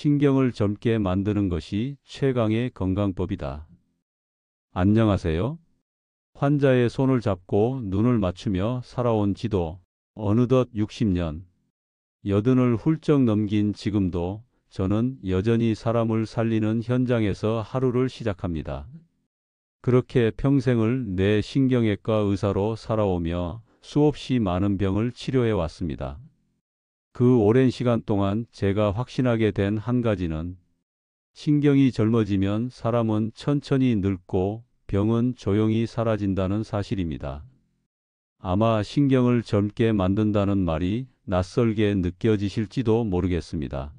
신경을 젊게 만드는 것이 최강의 건강법이다. 안녕하세요. 환자의 손을 잡고 눈을 맞추며 살아온 지도 어느덧 60년. 80을 훌쩍 넘긴 지금도 저는 여전히 사람을 살리는 현장에서 하루를 시작합니다. 그렇게 평생을 내 신경외과 의사로 살아오며 수없이 많은 병을 치료해 왔습니다. 그 오랜 시간 동안 제가 확신하게 된 한 가지는 신경이 젊어지면 사람은 천천히 늙고 병은 조용히 사라진다는 사실입니다. 아마 신경을 젊게 만든다는 말이 낯설게 느껴지실지도 모르겠습니다.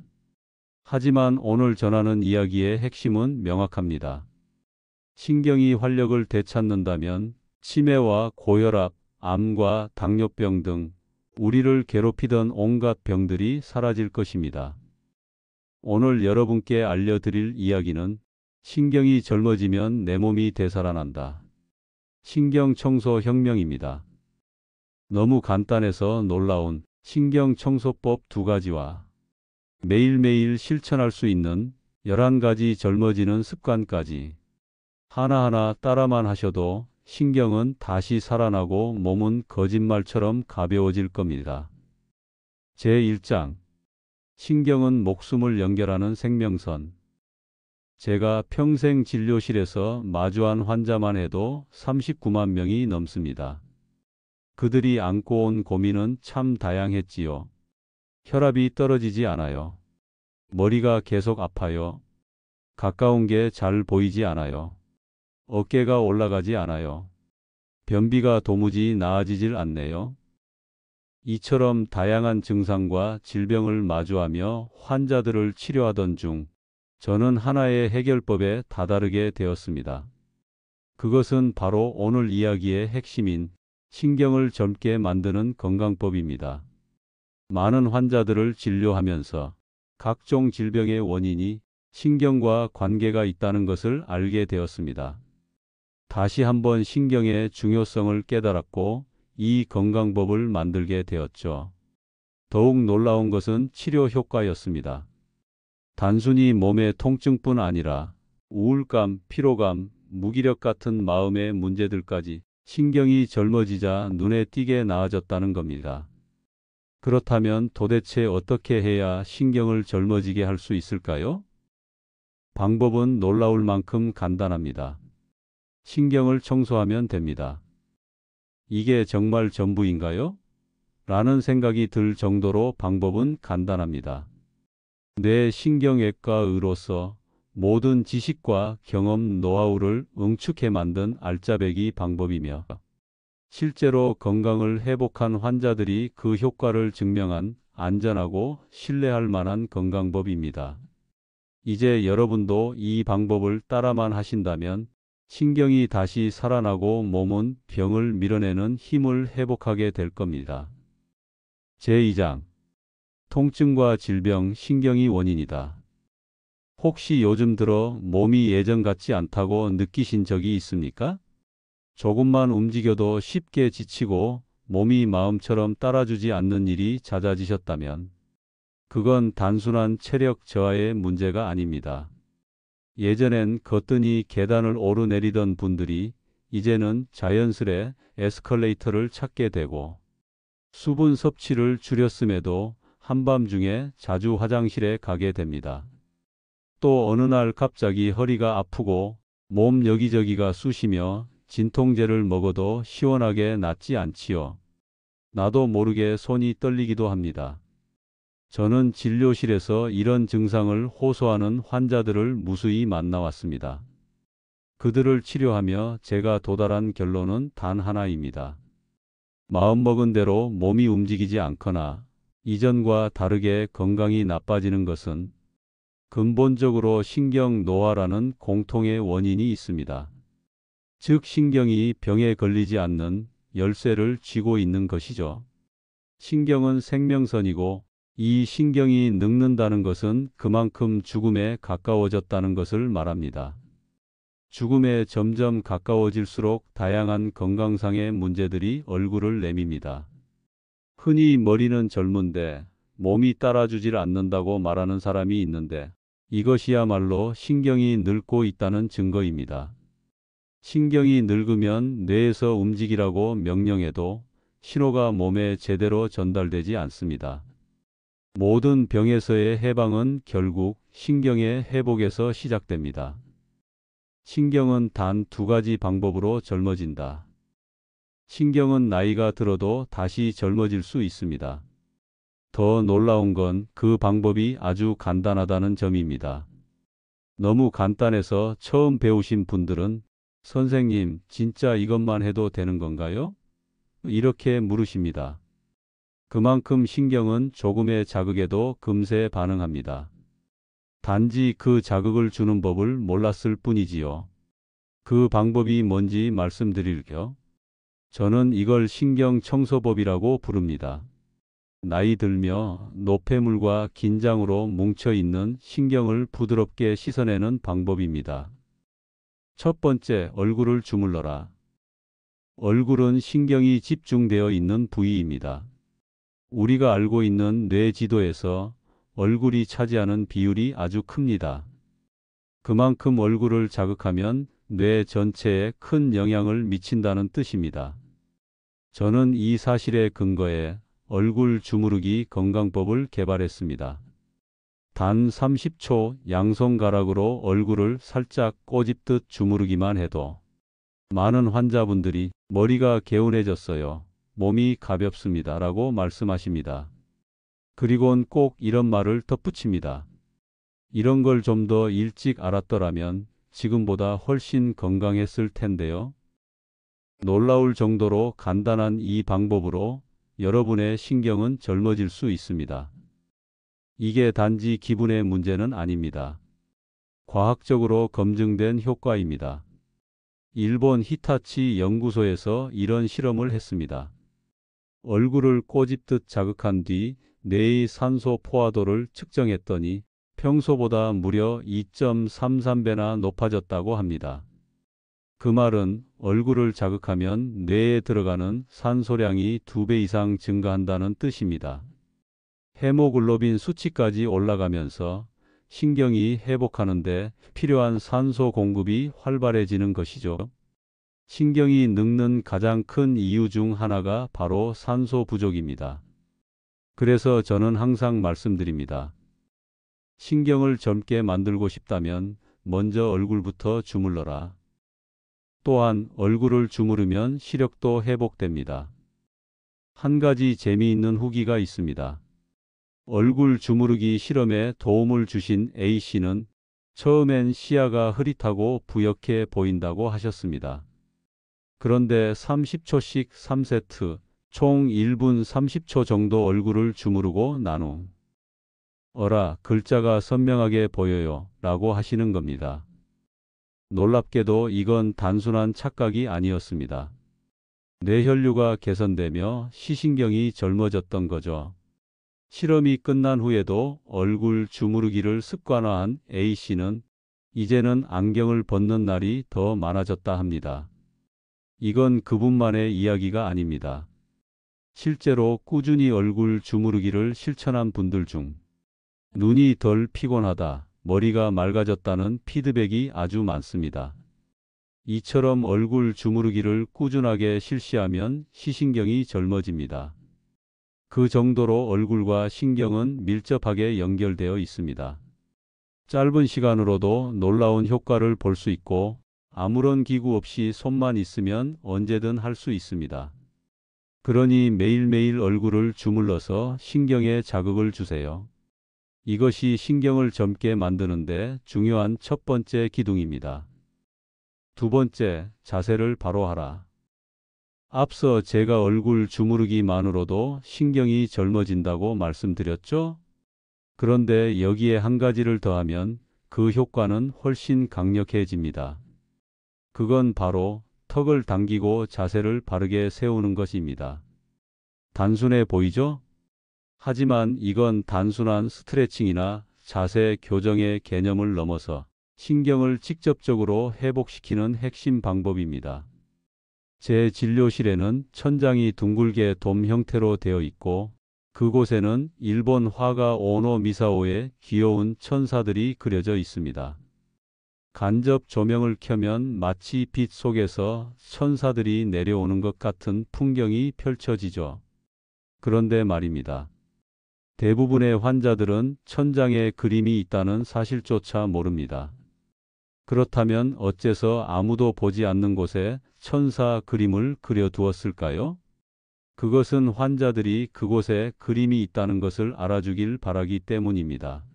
하지만 오늘 전하는 이야기의 핵심은 명확합니다. 신경이 활력을 되찾는다면 치매와 고혈압, 암과 당뇨병 등 우리를 괴롭히던 온갖 병들이 사라질 것입니다. 오늘 여러분께 알려드릴 이야기는 신경이 젊어지면 내 몸이 되살아난다. 신경청소 혁명입니다. 너무 간단해서 놀라운 신경청소법 2가지와 매일매일 실천할 수 있는 11가지 젊어지는 습관까지 하나하나 따라만 하셔도 신경은 다시 살아나고 몸은 거짓말처럼 가벼워질 겁니다. 제1장 신경은 목숨을 연결하는 생명선. 제가 평생 진료실에서 마주한 환자만 해도 39만 명이 넘습니다. 그들이 안고 온 고민은 참 다양했지요. 혈압이 떨어지지 않아요. 머리가 계속 아파요. 가까운 게 잘 보이지 않아요. 어깨가 올라가지 않아요. 변비가 도무지 나아지질 않네요. 이처럼 다양한 증상과 질병을 마주하며 환자들을 치료하던 중 저는 하나의 해결법에 다다르게 되었습니다. 그것은 바로 오늘 이야기의 핵심인 신경을 젊게 만드는 건강법입니다. 많은 환자들을 진료하면서 각종 질병의 원인이 신경과 관계가 있다는 것을 알게 되었습니다. 다시 한번 신경의 중요성을 깨달았고 이 건강법을 만들게 되었죠. 더욱 놀라운 것은 치료 효과였습니다. 단순히 몸의 통증뿐 아니라 우울감, 피로감, 무기력 같은 마음의 문제들까지 신경이 젊어지자 눈에 띄게 나아졌다는 겁니다. 그렇다면 도대체 어떻게 해야 신경을 젊어지게 할 수 있을까요? 방법은 놀라울 만큼 간단합니다. 신경을 청소하면 됩니다. 이게 정말 전부인가요? 라는 생각이 들 정도로 방법은 간단합니다. 뇌 신경외과의로서 모든 지식과 경험, 노하우를 응축해 만든 알짜배기 방법이며 실제로 건강을 회복한 환자들이 그 효과를 증명한 안전하고 신뢰할 만한 건강법입니다. 이제 여러분도 이 방법을 따라만 하신다면 신경이 다시 살아나고 몸은 병을 밀어내는 힘을 회복하게 될 겁니다. 제2장 통증과 질병, 신경이 원인이다. 혹시 요즘 들어 몸이 예전 같지 않다고 느끼신 적이 있습니까? 조금만 움직여도 쉽게 지치고 몸이 마음처럼 따라주지 않는 일이 잦아지셨다면 그건 단순한 체력 저하의 문제가 아닙니다. 예전엔 거뜬히 계단을 오르내리던 분들이 이제는 자연스레 에스컬레이터를 찾게 되고 수분 섭취를 줄였음에도 한밤중에 자주 화장실에 가게 됩니다. 또 어느 날 갑자기 허리가 아프고 몸 여기저기가 쑤시며 진통제를 먹어도 시원하게 낫지 않지요. 나도 모르게 손이 떨리기도 합니다. 저는 진료실에서 이런 증상을 호소하는 환자들을 무수히 만나왔습니다. 그들을 치료하며 제가 도달한 결론은 단 하나입니다. 마음먹은 대로 몸이 움직이지 않거나 이전과 다르게 건강이 나빠지는 것은 근본적으로 신경 노화라는 공통의 원인이 있습니다. 즉 신경이 병에 걸리지 않는 열쇠를 쥐고 있는 것이죠. 신경은 생명선이고 이 신경이 늙는다는 것은 그만큼 죽음에 가까워졌다는 것을 말합니다. 죽음에 점점 가까워질수록 다양한 건강상의 문제들이 얼굴을 내밉니다. 흔히 머리는 젊은데 몸이 따라주질 않는다고 말하는 사람이 있는데 이것이야말로 신경이 늙고 있다는 증거입니다. 신경이 늙으면 뇌에서 움직이라고 명령해도 신호가 몸에 제대로 전달되지 않습니다. 모든 병에서의 해방은 결국 신경의 회복에서 시작됩니다. 신경은 단 두 가지 방법으로 젊어진다. 신경은 나이가 들어도 다시 젊어질 수 있습니다. 더 놀라운 건 그 방법이 아주 간단하다는 점입니다. 너무 간단해서 처음 배우신 분들은 선생님, 진짜 이것만 해도 되는 건가요? 이렇게 물으십니다. 그만큼 신경은 조금의 자극에도 금세 반응합니다. 단지 그 자극을 주는 법을 몰랐을 뿐이지요. 그 방법이 뭔지 말씀드릴게요. 저는 이걸 신경청소법이라고 부릅니다. 나이 들며 노폐물과 긴장으로 뭉쳐있는 신경을 부드럽게 씻어내는 방법입니다. 첫 번째, 얼굴을 주물러라. 얼굴은 신경이 집중되어 있는 부위입니다. 우리가 알고 있는 뇌 지도에서 얼굴이 차지하는 비율이 아주 큽니다. 그만큼 얼굴을 자극하면 뇌 전체에 큰 영향을 미친다는 뜻입니다. 저는 이 사실에 근거해 얼굴 주무르기 건강법을 개발했습니다. 단 30초 양손가락으로 얼굴을 살짝 꼬집듯 주무르기만 해도 많은 환자분들이 머리가 개운해졌어요. 몸이 가볍습니다. 라고 말씀하십니다. 그리고는 꼭 이런 말을 덧붙입니다. 이런 걸 좀 더 일찍 알았더라면 지금보다 훨씬 건강했을 텐데요. 놀라울 정도로 간단한 이 방법으로 여러분의 신경은 젊어질 수 있습니다. 이게 단지 기분의 문제는 아닙니다. 과학적으로 검증된 효과입니다. 일본 히타치 연구소에서 이런 실험을 했습니다. 얼굴을 꼬집듯 자극한 뒤 뇌의 산소 포화도를 측정했더니 평소보다 무려 2.33배나 높아졌다고 합니다. 그 말은 얼굴을 자극하면 뇌에 들어가는 산소량이 2배 이상 증가한다는 뜻입니다. 헤모글로빈 수치까지 올라가면서 신경이 회복하는데 필요한 산소 공급이 활발해지는 것이죠. 신경이 늙는 가장 큰 이유 중 하나가 바로 산소 부족입니다. 그래서 저는 항상 말씀드립니다. 신경을 젊게 만들고 싶다면 먼저 얼굴부터 주물러라. 또한 얼굴을 주무르면 시력도 회복됩니다. 한 가지 재미있는 후기가 있습니다. 얼굴 주무르기 실험에 도움을 주신 A씨는 처음엔 시야가 흐릿하고 부옇게 보인다고 하셨습니다. 그런데 30초씩 3세트, 총 1분 30초 정도 얼굴을 주무르고 난 후 어라, 글자가 선명하게 보여요 라고 하시는 겁니다. 놀랍게도 이건 단순한 착각이 아니었습니다. 뇌혈류가 개선되며 시신경이 젊어졌던 거죠. 실험이 끝난 후에도 얼굴 주무르기를 습관화한 A씨는 이제는 안경을 벗는 날이 더 많아졌다 합니다. 이건 그분만의 이야기가 아닙니다. 실제로 꾸준히 얼굴 주무르기를 실천한 분들 중 눈이 덜 피곤하다, 머리가 맑아졌다는 피드백이 아주 많습니다. 이처럼 얼굴 주무르기를 꾸준하게 실시하면 시신경이 젊어집니다. 그 정도로 얼굴과 신경은 밀접하게 연결되어 있습니다. 짧은 시간으로도 놀라운 효과를 볼 수 있고 아무런 기구 없이 손만 있으면 언제든 할 수 있습니다. 그러니 매일매일 얼굴을 주물러서 신경에 자극을 주세요. 이것이 신경을 젊게 만드는데 중요한 첫 번째 기둥입니다. 두 번째, 자세를 바로 하라. 앞서 제가 얼굴 주무르기만으로도 신경이 젊어진다고 말씀드렸죠? 그런데 여기에 한 가지를 더하면 그 효과는 훨씬 강력해집니다. 그건 바로 턱을 당기고 자세를 바르게 세우는 것입니다. 단순해 보이죠? 하지만 이건 단순한 스트레칭이나 자세 교정의 개념을 넘어서 신경을 직접적으로 회복시키는 핵심 방법입니다. 제 진료실에는 천장이 둥글게 돔 형태로 되어 있고 그곳에는 일본 화가 오노 미사오의 귀여운 천사들이 그려져 있습니다. 간접 조명을 켜면 마치 빛 속에서 천사들이 내려오는 것 같은 풍경이 펼쳐지죠. 그런데 말입니다. 대부분의 환자들은 천장에 그림이 있다는 사실조차 모릅니다. 그렇다면 어째서 아무도 보지 않는 곳에 천사 그림을 그려두었을까요? 그것은 환자들이 그곳에 그림이 있다는 것을 알아주길 바라기 때문입니다.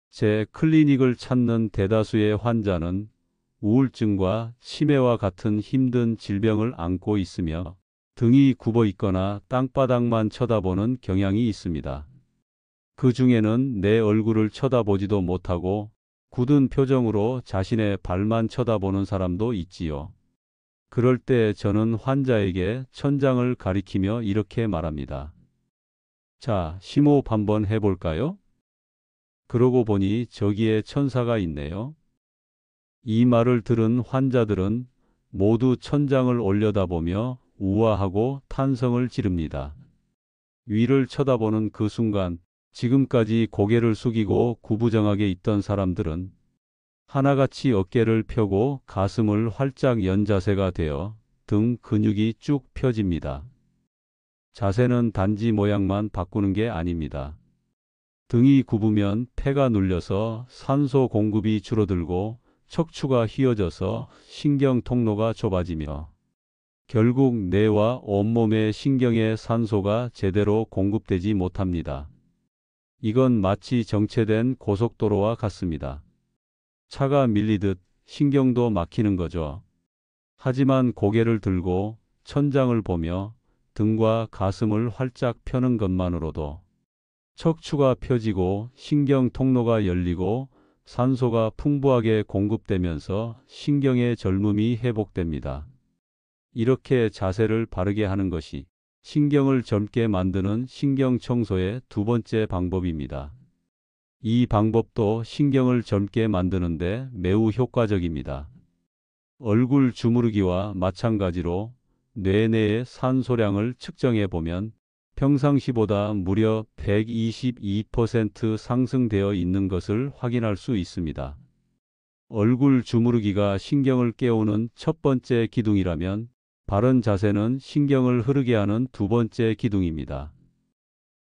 제 클리닉을 찾는 대다수의 환자는 우울증과 치매와 같은 힘든 질병을 앓고 있으며 등이 굽어 있거나 땅바닥만 쳐다보는 경향이 있습니다. 그 중에는 내 얼굴을 쳐다보지도 못하고 굳은 표정으로 자신의 발만 쳐다보는 사람도 있지요. 그럴 때 저는 환자에게 천장을 가리키며 이렇게 말합니다. 자, 심호흡 한번 해볼까요? 그러고 보니 저기에 천사가 있네요. 이 말을 들은 환자들은 모두 천장을 올려다보며 우아하고 탄성을 지릅니다. 위를 쳐다보는 그 순간 지금까지 고개를 숙이고 구부정하게 있던 사람들은 하나같이 어깨를 펴고 가슴을 활짝 연 자세가 되어 등 근육이 쭉 펴집니다. 자세는 단지 모양만 바꾸는 게 아닙니다. 등이 굽으면 폐가 눌려서 산소 공급이 줄어들고 척추가 휘어져서 신경 통로가 좁아지며 결국 뇌와 온몸의 신경에 산소가 제대로 공급되지 못합니다. 이건 마치 정체된 고속도로와 같습니다. 차가 밀리듯 신경도 막히는 거죠. 하지만 고개를 들고 천장을 보며 등과 가슴을 활짝 펴는 것만으로도 척추가 펴지고 신경 통로가 열리고 산소가 풍부하게 공급되면서 신경의 젊음이 회복됩니다. 이렇게 자세를 바르게 하는 것이 신경을 젊게 만드는 신경 청소의 두 번째 방법입니다. 이 방법도 신경을 젊게 만드는데 매우 효과적입니다. 얼굴 주무르기와 마찬가지로 뇌 내의 산소량을 측정해 보면 평상시보다 무려 122% 상승되어 있는 것을 확인할 수 있습니다. 얼굴 주무르기가 신경을 깨우는 첫 번째 기둥이라면 바른 자세는 신경을 흐르게 하는 두 번째 기둥입니다.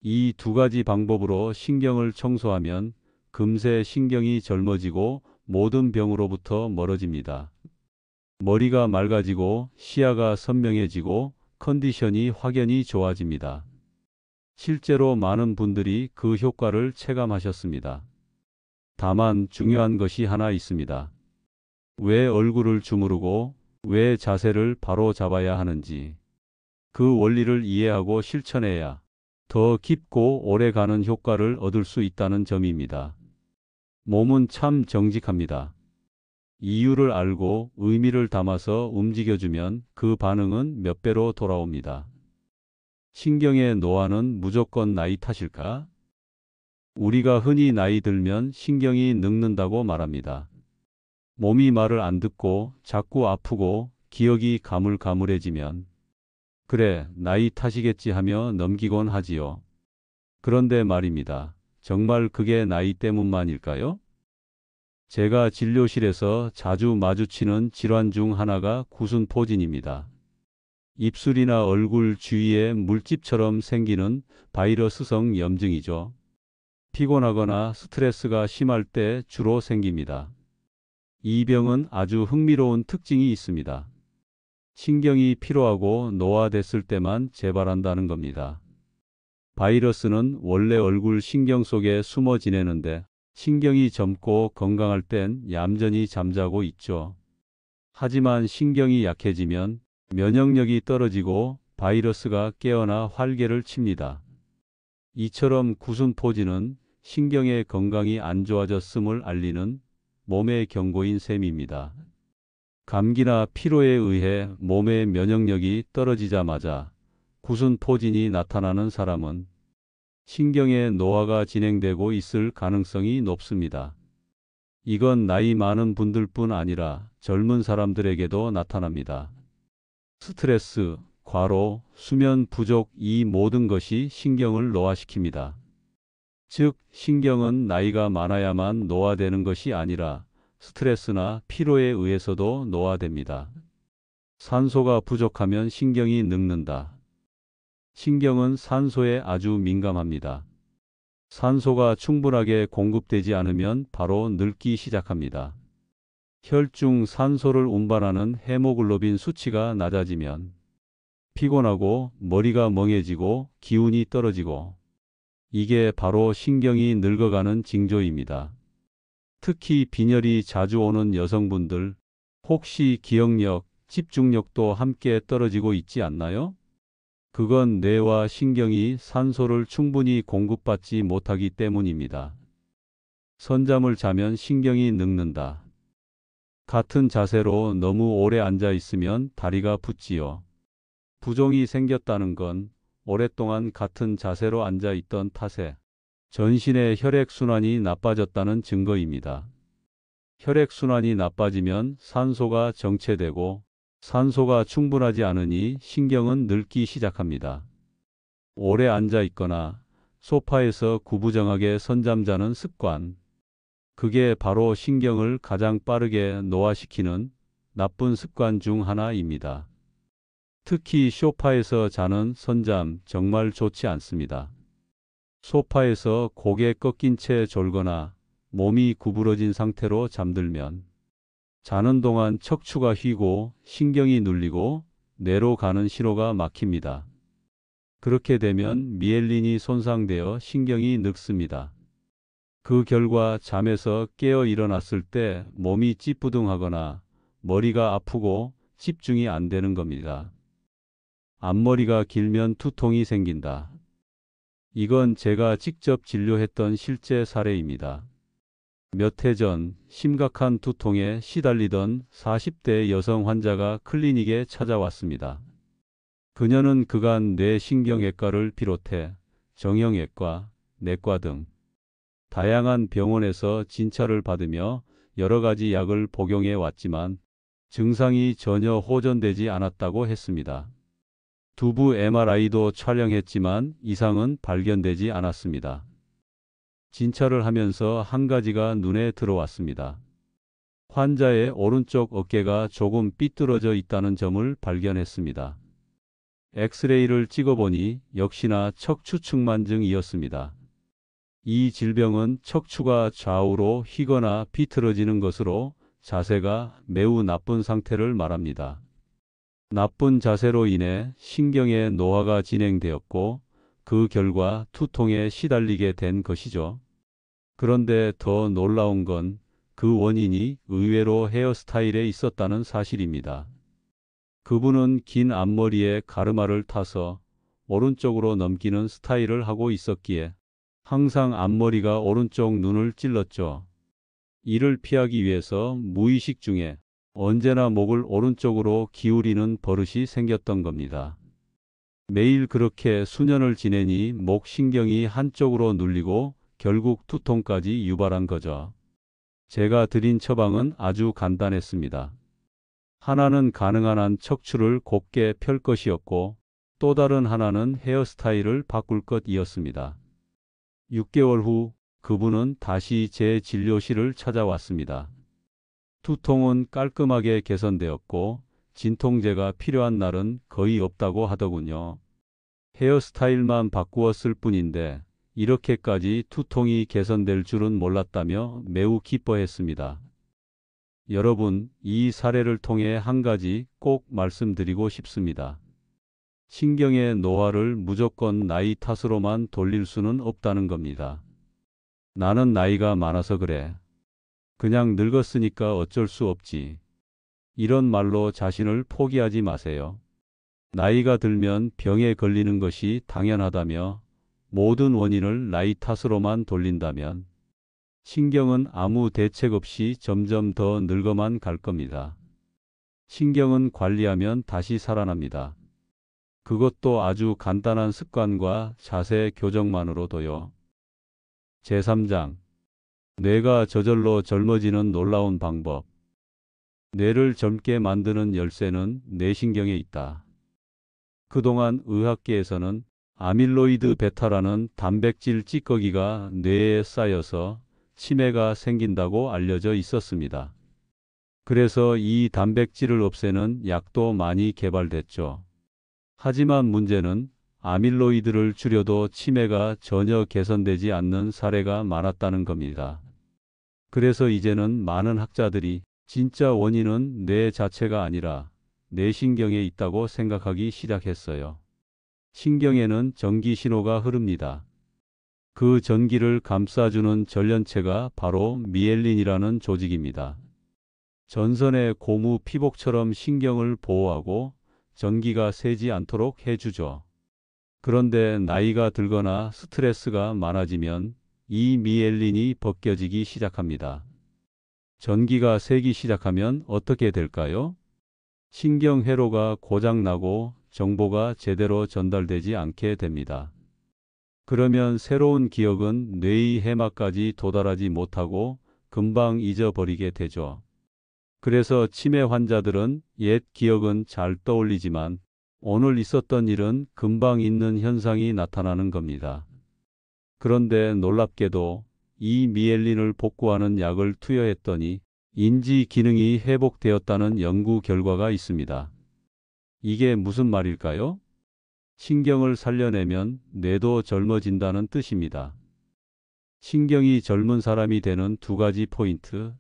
이 두 가지 방법으로 신경을 청소하면 금세 신경이 젊어지고 모든 병으로부터 멀어집니다. 머리가 맑아지고 시야가 선명해지고 컨디션이 확연히 좋아집니다. 실제로 많은 분들이 그 효과를 체감하셨습니다. 다만 중요한 것이 하나 있습니다. 왜 얼굴을 주무르고 왜 자세를 바로 잡아야 하는지 그 원리를 이해하고 실천해야 더 깊고 오래가는 효과를 얻을 수 있다는 점입니다. 몸은 참 정직합니다. 이유를 알고 의미를 담아서 움직여주면 그 반응은 몇 배로 돌아옵니다. 신경의 노화는 무조건 나이 탓일까? 우리가 흔히 나이 들면 신경이 늙는다고 말합니다. 몸이 말을 안 듣고 자꾸 아프고 기억이 가물가물해지면 그래, 나이 탓이겠지 하며 넘기곤 하지요. 그런데 말입니다. 정말 그게 나이 때문만일까요? 제가 진료실에서 자주 마주치는 질환 중 하나가 구순포진입니다. 입술이나 얼굴 주위에 물집처럼 생기는 바이러스성 염증이죠. 피곤하거나 스트레스가 심할 때 주로 생깁니다. 이 병은 아주 흥미로운 특징이 있습니다. 신경이 피로하고 노화됐을 때만 재발한다는 겁니다. 바이러스는 원래 얼굴 신경 속에 숨어 지내는데 신경이 젊고 건강할 땐 얌전히 잠자고 있죠. 하지만 신경이 약해지면 면역력이 떨어지고 바이러스가 깨어나 활개를 칩니다. 이처럼 구순포진은 신경의 건강이 안 좋아졌음을 알리는 몸의 경고인 셈입니다. 감기나 피로에 의해 몸의 면역력이 떨어지자마자 구순포진이 나타나는 사람은 신경의 노화가 진행되고 있을 가능성이 높습니다. 이건 나이 많은 분들뿐 아니라 젊은 사람들에게도 나타납니다. 스트레스, 과로, 수면 부족 이 모든 것이 신경을 노화시킵니다. 즉, 신경은 나이가 많아야만 노화되는 것이 아니라 스트레스나 피로에 의해서도 노화됩니다. 산소가 부족하면 신경이 늙는다. 신경은 산소에 아주 민감합니다. 산소가 충분하게 공급되지 않으면 바로 늙기 시작합니다. 혈중 산소를 운반하는 헤모글로빈 수치가 낮아지면 피곤하고 머리가 멍해지고 기운이 떨어지고, 이게 바로 신경이 늙어가는 징조입니다. 특히 빈혈이 자주 오는 여성분들, 혹시 기억력, 집중력도 함께 떨어지고 있지 않나요? 그건 뇌와 신경이 산소를 충분히 공급받지 못하기 때문입니다. 선잠을 자면 신경이 늙는다. 같은 자세로 너무 오래 앉아 있으면 다리가 붓지요. 부종이 생겼다는 건 오랫동안 같은 자세로 앉아 있던 탓에 전신의 혈액순환이 나빠졌다는 증거입니다. 혈액순환이 나빠지면 산소가 정체되고, 산소가 충분하지 않으니 신경은 늙기 시작합니다. 오래 앉아 있거나 소파에서 구부정하게 선잠자는 습관, 그게 바로 신경을 가장 빠르게 노화시키는 나쁜 습관 중 하나입니다. 특히 소파에서 자는 선잠 정말 좋지 않습니다. 소파에서 고개 꺾인 채 졸거나 몸이 구부러진 상태로 잠들면 자는 동안 척추가 휘고 신경이 눌리고 뇌로 가는 신호가 막힙니다. 그렇게 되면 미엘린이 손상되어 신경이 늙습니다. 그 결과 잠에서 깨어 일어났을 때 몸이 찌뿌둥하거나 머리가 아프고 집중이 안 되는 겁니다. 앞머리가 길면 두통이 생긴다. 이건 제가 직접 진료했던 실제 사례입니다. 몇 해 전 심각한 두통에 시달리던 40대 여성 환자가 클리닉에 찾아왔습니다. 그녀는 그간 뇌신경외과를 비롯해 정형외과, 내과 등 다양한 병원에서 진찰을 받으며 여러 가지 약을 복용해 왔지만 증상이 전혀 호전되지 않았다고 했습니다. 두부 MRI도 촬영했지만 이상은 발견되지 않았습니다. 진찰을 하면서 한 가지가 눈에 들어왔습니다. 환자의 오른쪽 어깨가 조금 삐뚤어져 있다는 점을 발견했습니다. 엑스레이를 찍어보니 역시나 척추측만증이었습니다. 이 질병은 척추가 좌우로 휘거나 비틀어지는 것으로 자세가 매우 나쁜 상태를 말합니다. 나쁜 자세로 인해 신경의 노화가 진행되었고, 그 결과 두통에 시달리게 된 것이죠. 그런데 더 놀라운 건 그 원인이 의외로 헤어스타일에 있었다는 사실입니다. 그분은 긴 앞머리에 가르마를 타서 오른쪽으로 넘기는 스타일을 하고 있었기에 항상 앞머리가 오른쪽 눈을 찔렀죠. 이를 피하기 위해서 무의식 중에 언제나 목을 오른쪽으로 기울이는 버릇이 생겼던 겁니다. 매일 그렇게 수년을 지내니 목 신경이 한쪽으로 눌리고 결국 두통까지 유발한 거죠. 제가 드린 처방은 아주 간단했습니다. 하나는 가능한 한 척추를 곧게 펼 것이었고, 또 다른 하나는 헤어스타일을 바꿀 것이었습니다. 6개월 후 그분은 다시 제 진료실을 찾아왔습니다. 두통은 깔끔하게 개선되었고 진통제가 필요한 날은 거의 없다고 하더군요. 헤어스타일만 바꾸었을 뿐인데 이렇게까지 두통이 개선될 줄은 몰랐다며 매우 기뻐했습니다. 여러분, 이 사례를 통해 한 가지 꼭 말씀드리고 싶습니다. 신경의 노화를 무조건 나이 탓으로만 돌릴 수는 없다는 겁니다. 나는 나이가 많아서 그래. 그냥 늙었으니까 어쩔 수 없지. 이런 말로 자신을 포기하지 마세요. 나이가 들면 병에 걸리는 것이 당연하다며 모든 원인을 나이 탓으로만 돌린다면 신경은 아무 대책 없이 점점 더 늙어만 갈 겁니다. 신경은 관리하면 다시 살아납니다. 그것도 아주 간단한 습관과 자세 교정만으로도요. 제3장. 뇌가 저절로 젊어지는 놀라운 방법. 뇌를 젊게 만드는 열쇠는 뇌신경에 있다. 그동안 의학계에서는 아밀로이드 베타라는 단백질 찌꺼기가 뇌에 쌓여서 치매가 생긴다고 알려져 있었습니다. 그래서 이 단백질을 없애는 약도 많이 개발됐죠. 하지만 문제는 아밀로이드를 줄여도 치매가 전혀 개선되지 않는 사례가 많았다는 겁니다. 그래서 이제는 많은 학자들이 진짜 원인은 뇌 자체가 아니라 뇌신경에 있다고 생각하기 시작했어요. 신경에는 전기 신호가 흐릅니다. 그 전기를 감싸주는 전련체가 바로 미엘린이라는 조직입니다. 전선의 고무 피복처럼 신경을 보호하고 전기가 새지 않도록 해주죠. 그런데 나이가 들거나 스트레스가 많아지면 이 미엘린이 벗겨지기 시작합니다. 전기가 새기 시작하면 어떻게 될까요? 신경회로가 고장나고 정보가 제대로 전달되지 않게 됩니다. 그러면 새로운 기억은 뇌의 해마까지 도달하지 못하고 금방 잊어버리게 되죠. 그래서 치매 환자들은 옛 기억은 잘 떠올리지만 오늘 있었던 일은 금방 잊는 현상이 나타나는 겁니다. 그런데 놀랍게도 이 미엘린을 복구하는 약을 투여했더니 인지 기능이 회복되었다는 연구 결과가 있습니다. 이게 무슨 말일까요? 신경을 살려내면 뇌도 젊어진다는 뜻입니다. 신경이 젊은 사람이 되는 두 가지 포인트.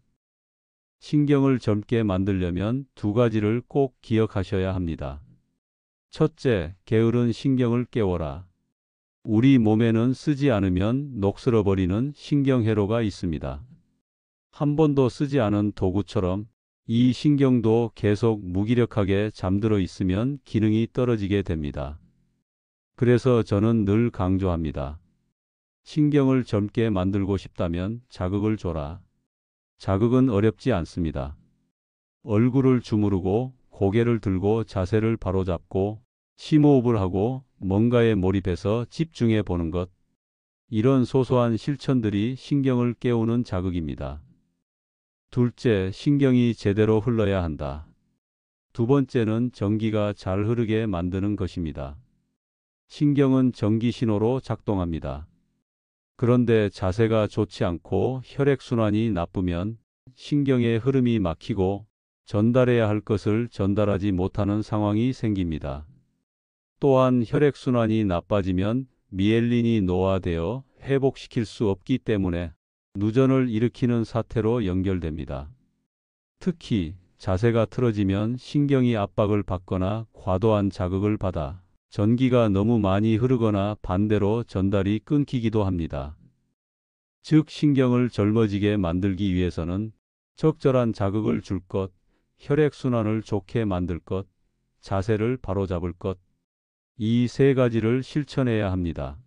신경을 젊게 만들려면 두 가지를 꼭 기억하셔야 합니다. 첫째, 게으른 신경을 깨워라. 우리 몸에는 쓰지 않으면 녹슬어버리는 신경회로가 있습니다. 한 번도 쓰지 않은 도구처럼 이 신경도 계속 무기력하게 잠들어 있으면 기능이 떨어지게 됩니다. 그래서 저는 늘 강조합니다. 신경을 젊게 만들고 싶다면 자극을 줘라. 자극은 어렵지 않습니다. 얼굴을 주무르고 고개를 들고 자세를 바로잡고 심호흡을 하고 뭔가에 몰입해서 집중해 보는 것. 이런 소소한 실천들이 신경을 깨우는 자극입니다. 둘째, 신경이 제대로 흘러야 한다. 두 번째는 전기가 잘 흐르게 만드는 것입니다. 신경은 전기 신호로 작동합니다. 그런데 자세가 좋지 않고 혈액순환이 나쁘면 신경의 흐름이 막히고 전달해야 할 것을 전달하지 못하는 상황이 생깁니다. 또한 혈액순환이 나빠지면 미엘린이 노화되어 회복시킬 수 없기 때문에 누전을 일으키는 사태로 연결됩니다. 특히 자세가 틀어지면 신경이 압박을 받거나 과도한 자극을 받아 전기가 너무 많이 흐르거나 반대로 전달이 끊기기도 합니다. 즉 신경을 젊어지게 만들기 위해서는 적절한 자극을 줄 것, 혈액순환을 좋게 만들 것, 자세를 바로잡을 것, 이 세 가지를 실천해야 합니다.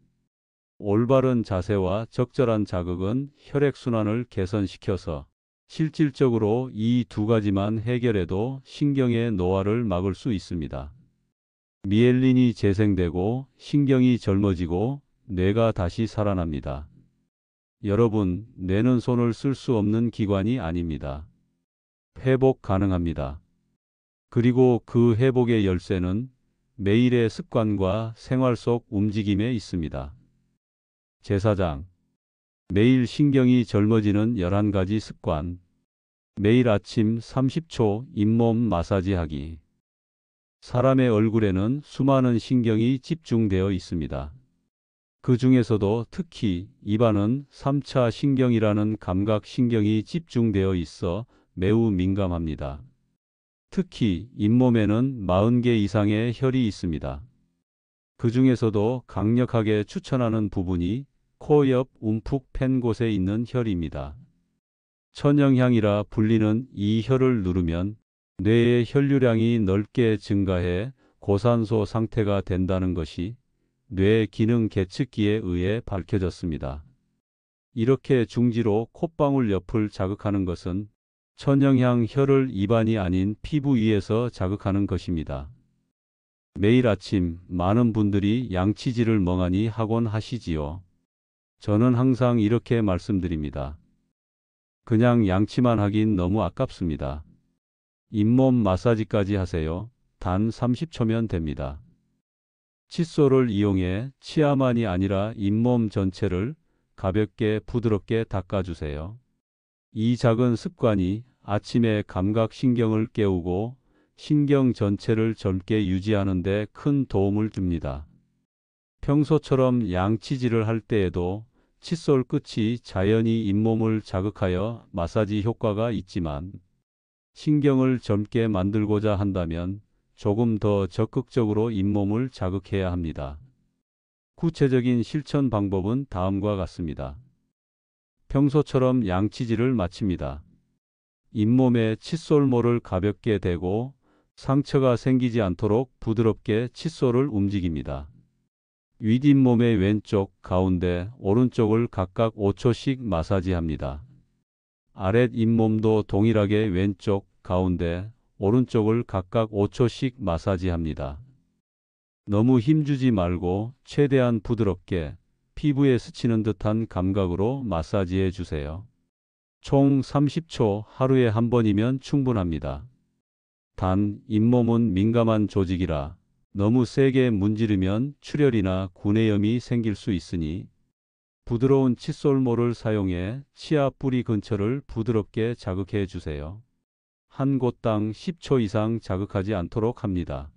올바른 자세와 적절한 자극은 혈액순환을 개선시켜서 실질적으로 이 두 가지만 해결해도 신경의 노화를 막을 수 있습니다. 미엘린이 재생되고 신경이 젊어지고 뇌가 다시 살아납니다. 여러분, 뇌는 손을 쓸 수 없는 기관이 아닙니다. 회복 가능합니다. 그리고 그 회복의 열쇠는 매일의 습관과 생활 속 움직임에 있습니다. 제사장, 매일 신경이 젊어지는 11가지 습관. 매일 아침 30초 잇몸 마사지하기. 사람의 얼굴에는 수많은 신경이 집중되어 있습니다. 그 중에서도 특히 입안은 3차 신경이라는 감각 신경이 집중되어 있어 매우 민감합니다. 특히 잇몸에는 40개 이상의 혈이 있습니다. 그 중에서도 강력하게 추천하는 부분이 코 옆 움푹 팬 곳에 있는 혈입니다. 천영향이라 불리는 이 혈을 누르면 뇌의 혈류량이 넓게 증가해 고산소 상태가 된다는 것이 뇌 기능 계측기에 의해 밝혀졌습니다. 이렇게 중지로 콧방울 옆을 자극하는 것은 천영향 혈을 입안이 아닌 피부 위에서 자극하는 것입니다. 매일 아침 많은 분들이 양치질을 멍하니 하곤 하시지요. 저는 항상 이렇게 말씀드립니다. 그냥 양치만 하긴 너무 아깝습니다. 잇몸 마사지까지 하세요. 단 30초면 됩니다. 칫솔을 이용해 치아만이 아니라 잇몸 전체를 가볍게 부드럽게 닦아주세요. 이 작은 습관이 아침에 감각신경을 깨우고 신경 전체를 젊게 유지하는 데 큰 도움을 줍니다. 평소처럼 양치질을 할 때에도 칫솔 끝이 자연히 잇몸을 자극하여 마사지 효과가 있지만 신경을 젊게 만들고자 한다면 조금 더 적극적으로 잇몸을 자극해야 합니다. 구체적인 실천 방법은 다음과 같습니다. 평소처럼 양치질을 마칩니다. 잇몸에 칫솔모를 가볍게 대고 상처가 생기지 않도록 부드럽게 칫솔을 움직입니다. 윗잇몸의 왼쪽, 가운데, 오른쪽을 각각 5초씩 마사지합니다. 아랫 잇몸도 동일하게 왼쪽, 가운데, 오른쪽을 각각 5초씩 마사지합니다. 너무 힘주지 말고 최대한 부드럽게 피부에 스치는 듯한 감각으로 마사지해 주세요. 총 30초 하루에 한 번이면 충분합니다. 단, 잇몸은 민감한 조직이라 너무 세게 문지르면 출혈이나 구내염이 생길 수 있으니 부드러운 칫솔모를 사용해 치아 뿌리 근처를 부드럽게 자극해 주세요. 한 곳당 10초 이상 자극하지 않도록 합니다.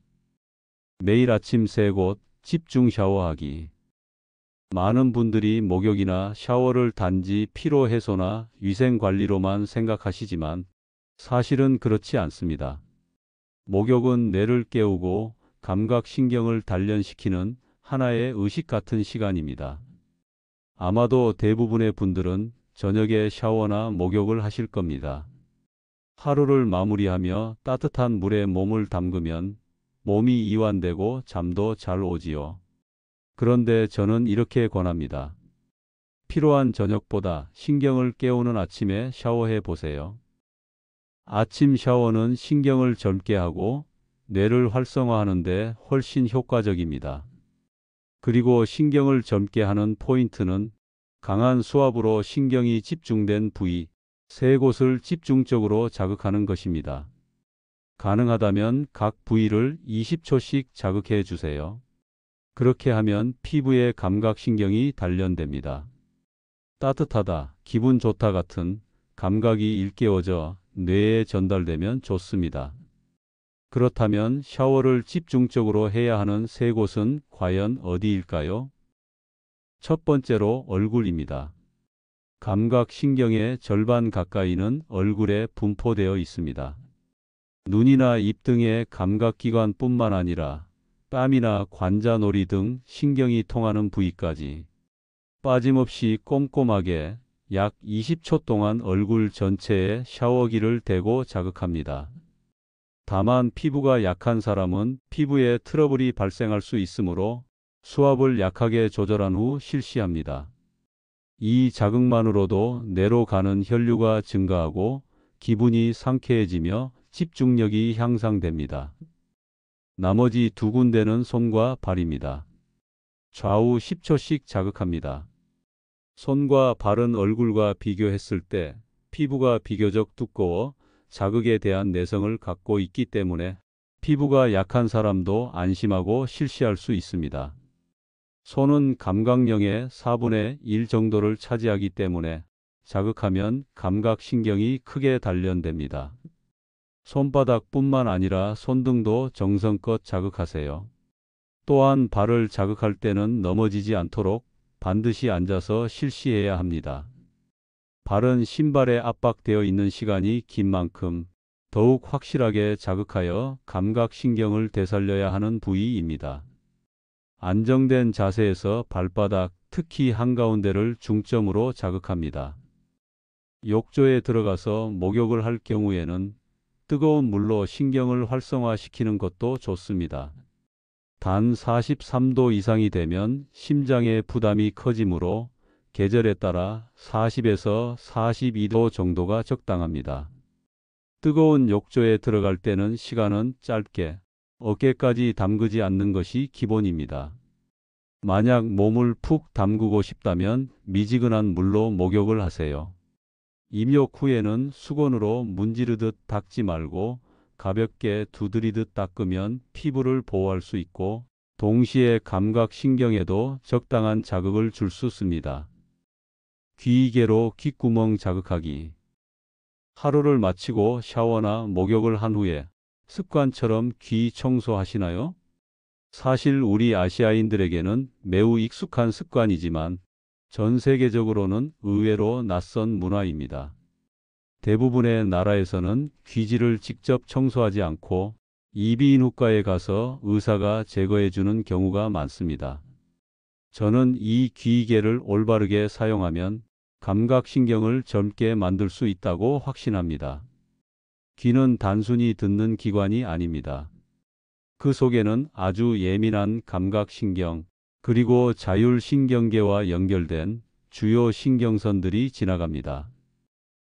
매일 아침 3곳 집중 샤워하기. 많은 분들이 목욕이나 샤워를 단지 피로 해소나 위생 관리로만 생각하시지만 사실은 그렇지 않습니다. 목욕은 뇌를 깨우고 감각신경을 단련시키는 하나의 의식 같은 시간입니다. 아마도 대부분의 분들은 저녁에 샤워나 목욕을 하실 겁니다. 하루를 마무리하며 따뜻한 물에 몸을 담그면 몸이 이완되고 잠도 잘 오지요. 그런데 저는 이렇게 권합니다. 피로한 저녁보다 신경을 깨우는 아침에 샤워해 보세요. 아침 샤워는 신경을 젊게 하고 뇌를 활성화하는 데 훨씬 효과적입니다. 그리고 신경을 젊게 하는 포인트는 강한 수압으로 신경이 집중된 부위, 3곳을 집중적으로 자극하는 것입니다. 가능하다면 각 부위를 20초씩 자극해 주세요. 그렇게 하면 피부의 감각신경이 단련됩니다. 따뜻하다, 기분 좋다 같은 감각이 일깨워져 뇌에 전달되면 좋습니다. 그렇다면 샤워를 집중적으로 해야 하는 3곳은 과연 어디일까요? 첫 번째로 얼굴입니다. 감각신경의 절반 가까이는 얼굴에 분포되어 있습니다. 눈이나 입 등의 감각기관뿐만 아니라 뺨이나 관자놀이 등 신경이 통하는 부위까지 빠짐없이 꼼꼼하게 약 20초 동안 얼굴 전체에 샤워기를 대고 자극합니다. 다만 피부가 약한 사람은 피부에 트러블이 발생할 수 있으므로 수압을 약하게 조절한 후 실시합니다. 이 자극만으로도 뇌로 가는 혈류가 증가하고 기분이 상쾌해지며 집중력이 향상됩니다. 나머지 2군데는 손과 발입니다. 좌우 10초씩 자극합니다. 손과 발은 얼굴과 비교했을 때 피부가 비교적 두꺼워 자극에 대한 내성을 갖고 있기 때문에 피부가 약한 사람도 안심하고 실시할 수 있습니다. 손은 감각령의 4분의 1 정도를 차지하기 때문에 자극하면 감각신경이 크게 단련됩니다. 손바닥뿐만 아니라 손등도 정성껏 자극하세요. 또한 발을 자극할 때는 넘어지지 않도록 반드시 앉아서 실시해야 합니다. 발은 신발에 압박되어 있는 시간이 긴 만큼 더욱 확실하게 자극하여 감각신경을 되살려야 하는 부위입니다. 안정된 자세에서 발바닥, 특히 한가운데를 중점으로 자극합니다. 욕조에 들어가서 목욕을 할 경우에는 뜨거운 물로 신경을 활성화시키는 것도 좋습니다. 단 43도 이상이 되면 심장의 부담이 커지므로 계절에 따라 40에서 42도 정도가 적당합니다. 뜨거운 욕조에 들어갈 때는 시간은 짧게 어깨까지 담그지 않는 것이 기본입니다. 만약 몸을 푹 담그고 싶다면 미지근한 물로 목욕을 하세요. 입욕 후에는 수건으로 문지르듯 닦지 말고 가볍게 두드리듯 닦으면 피부를 보호할 수 있고 동시에 감각신경에도 적당한 자극을 줄 수 있습니다. 귀이개로 귓구멍 자극하기. 하루를 마치고 샤워나 목욕을 한 후에 습관처럼 귀 청소하시나요? 사실 우리 아시아인들에게는 매우 익숙한 습관이지만 전 세계적으로는 의외로 낯선 문화입니다. 대부분의 나라에서는 귀지를 직접 청소하지 않고 이비인후과에 가서 의사가 제거해 주는 경우가 많습니다. 저는 이 귀이개를 올바르게 사용하면 감각신경을 젊게 만들 수 있다고 확신합니다. 귀는 단순히 듣는 기관이 아닙니다. 그 속에는 아주 예민한 감각신경, 그리고 자율신경계와 연결된 주요 신경선들이 지나갑니다.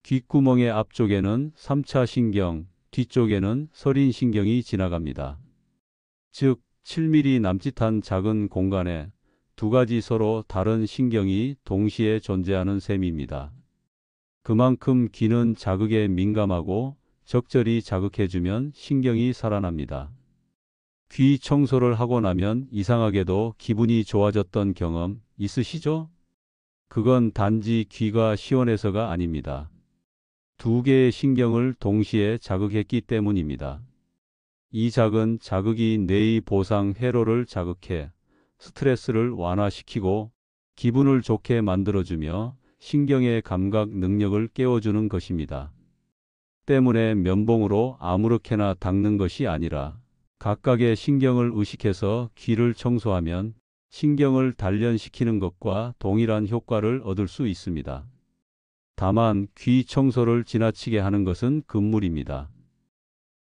귓구멍의 앞쪽에는 3차 신경, 뒤쪽에는 서린신경이 지나갑니다. 즉, 7mm 남짓한 작은 공간에 두 가지 서로 다른 신경이 동시에 존재하는 셈입니다. 그만큼 귀는 자극에 민감하고 적절히 자극해주면 신경이 살아납니다. 귀 청소를 하고 나면 이상하게도 기분이 좋아졌던 경험 있으시죠? 그건 단지 귀가 시원해서가 아닙니다. 두 개의 신경을 동시에 자극했기 때문입니다. 이 작은 자극이 뇌의 보상 회로를 자극해 스트레스를 완화시키고 기분을 좋게 만들어주며 신경의 감각 능력을 깨워주는 것입니다. 때문에 면봉으로 아무렇게나 닦는 것이 아니라 각각의 신경을 의식해서 귀를 청소하면 신경을 단련시키는 것과 동일한 효과를 얻을 수 있습니다. 다만 귀 청소를 지나치게 하는 것은 금물입니다.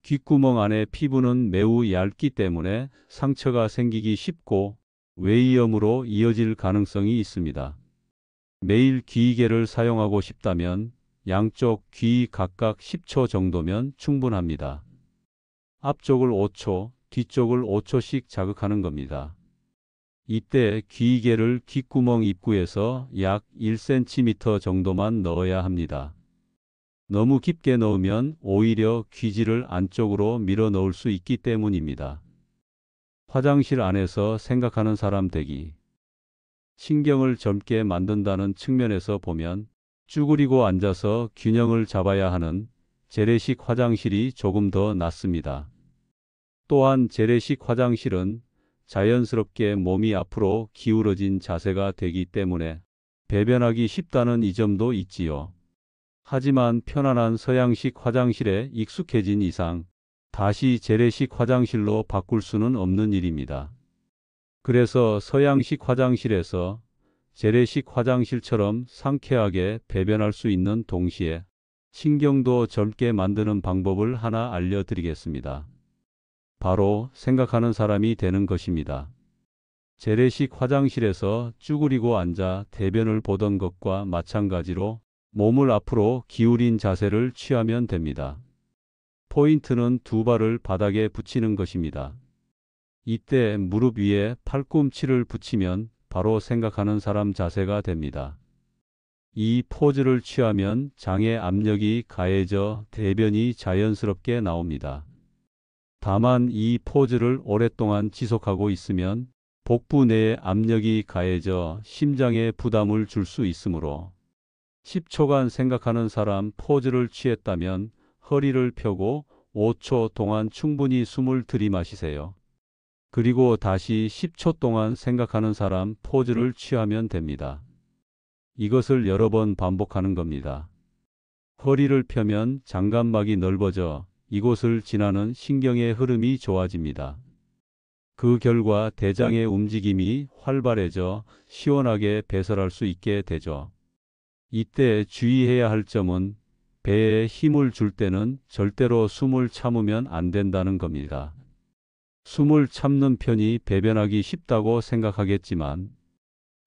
귓구멍 안의 피부는 매우 얇기 때문에 상처가 생기기 쉽고 외이염으로 이어질 가능성이 있습니다. 매일 귀이개를 사용하고 싶다면 양쪽 귀 각각 10초 정도면 충분합니다. 앞쪽을 5초, 뒤쪽을 5초씩 자극하는 겁니다. 이때 귀이개를 귓구멍 입구에서 약 1cm 정도만 넣어야 합니다. 너무 깊게 넣으면 오히려 귀지를 안쪽으로 밀어 넣을 수 있기 때문입니다. 화장실 안에서 생각하는 사람 되기. 신경을 젊게 만든다는 측면에서 보면 쭈그리고 앉아서 균형을 잡아야 하는 재래식 화장실이 조금 더 낫습니다. 또한 재래식 화장실은 자연스럽게 몸이 앞으로 기울어진 자세가 되기 때문에 배변하기 쉽다는 이점도 있지요. 하지만 편안한 서양식 화장실에 익숙해진 이상 다시 재래식 화장실로 바꿀 수는 없는 일입니다. 그래서 서양식 화장실에서 재래식 화장실처럼 상쾌하게 배변할 수 있는 동시에 신경도 젊게 만드는 방법을 하나 알려드리겠습니다. 바로 생각하는 사람이 되는 것입니다. 재래식 화장실에서 쭈그리고 앉아 대변을 보던 것과 마찬가지로 몸을 앞으로 기울인 자세를 취하면 됩니다. 포인트는 두 발을 바닥에 붙이는 것입니다. 이때 무릎 위에 팔꿈치를 붙이면 바로 생각하는 사람 자세가 됩니다. 이 포즈를 취하면 장의 압력이 가해져 대변이 자연스럽게 나옵니다. 다만 이 포즈를 오랫동안 지속하고 있으면 복부 내에 압력이 가해져 심장에 부담을 줄 수 있으므로 10초간 생각하는 사람 포즈를 취했다면 허리를 펴고 5초 동안 충분히 숨을 들이마시세요. 그리고 다시 10초 동안 생각하는 사람 포즈를 취하면 됩니다. 이것을 여러 번 반복하는 겁니다. 허리를 펴면 장관막이 넓어져 이곳을 지나는 신경의 흐름이 좋아집니다. 그 결과 대장의 움직임이 활발해져 시원하게 배설할 수 있게 되죠. 이때 주의해야 할 점은 배에 힘을 줄 때는 절대로 숨을 참으면 안 된다는 겁니다. 숨을 참는 편이 배변하기 쉽다고 생각하겠지만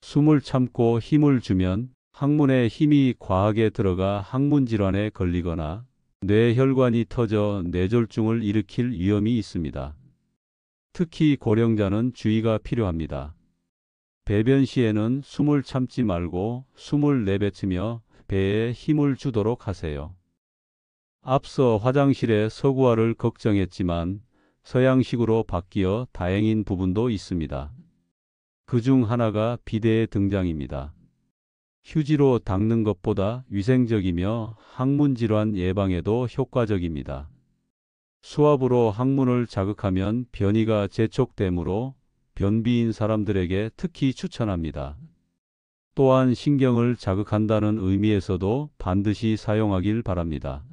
숨을 참고 힘을 주면 항문에 힘이 과하게 들어가 항문 질환에 걸리거나 뇌혈관이 터져 뇌졸중을 일으킬 위험이 있습니다. 특히 고령자는 주의가 필요합니다. 배변 시에는 숨을 참지 말고 숨을 내뱉으며 배에 힘을 주도록 하세요. 앞서 화장실의 서구화를 걱정했지만 서양식으로 바뀌어 다행인 부분도 있습니다. 그중 하나가 비데의 등장입니다. 휴지로 닦는 것보다 위생적이며 항문 질환 예방에도 효과적입니다. 수압으로 항문을 자극하면 변이가 재촉되므로 변비인 사람들에게 특히 추천합니다. 또한 신경을 자극한다는 의미에서도 반드시 사용하길 바랍니다.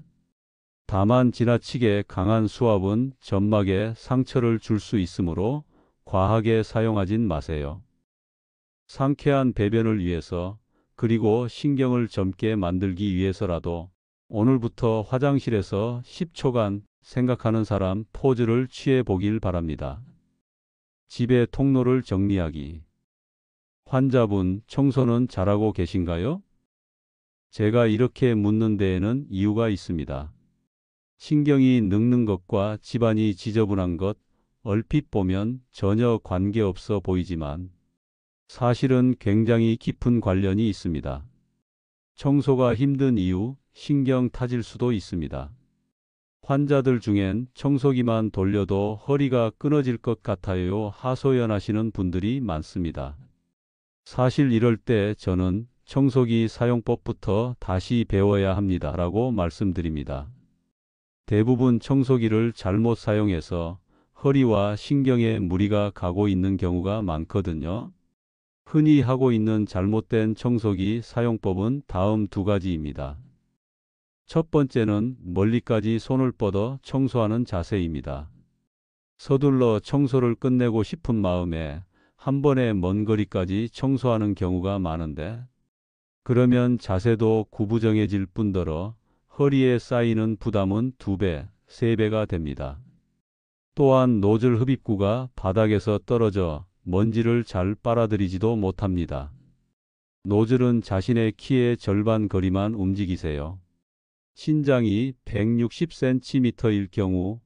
다만 지나치게 강한 수압은 점막에 상처를 줄 수 있으므로 과하게 사용하진 마세요. 상쾌한 배변을 위해서, 그리고 신경을 젊게 만들기 위해서라도 오늘부터 화장실에서 10초간 생각하는 사람 포즈를 취해 보길 바랍니다. 집의 통로를 정리하기. 환자분, 청소는 잘하고 계신가요? 제가 이렇게 묻는 데에는 이유가 있습니다. 신경이 늙는 것과 집안이 지저분한 것, 얼핏 보면 전혀 관계없어 보이지만 사실은 굉장히 깊은 관련이 있습니다. 청소가 힘든 이유, 신경 타질 수도 있습니다. 환자들 중엔 청소기만 돌려도 허리가 끊어질 것 같아요 하소연하시는 분들이 많습니다. 사실 이럴 때 저는 청소기 사용법부터 다시 배워야 합니다 라고 말씀드립니다. 대부분 청소기를 잘못 사용해서 허리와 신경에 무리가 가고 있는 경우가 많거든요. 흔히 하고 있는 잘못된 청소기 사용법은 다음 두 가지입니다. 첫 번째는 멀리까지 손을 뻗어 청소하는 자세입니다. 서둘러 청소를 끝내고 싶은 마음에 한 번에 먼 거리까지 청소하는 경우가 많은데, 그러면 자세도 구부정해질 뿐더러 허리에 쌓이는 부담은 2배, 3배가 됩니다. 또한 노즐 흡입구가 바닥에서 떨어져 먼지를 잘 빨아들이지도 못합니다. 노즐은 자신의 키의 절반 거리만 움직이세요. 신장이 160cm일 경우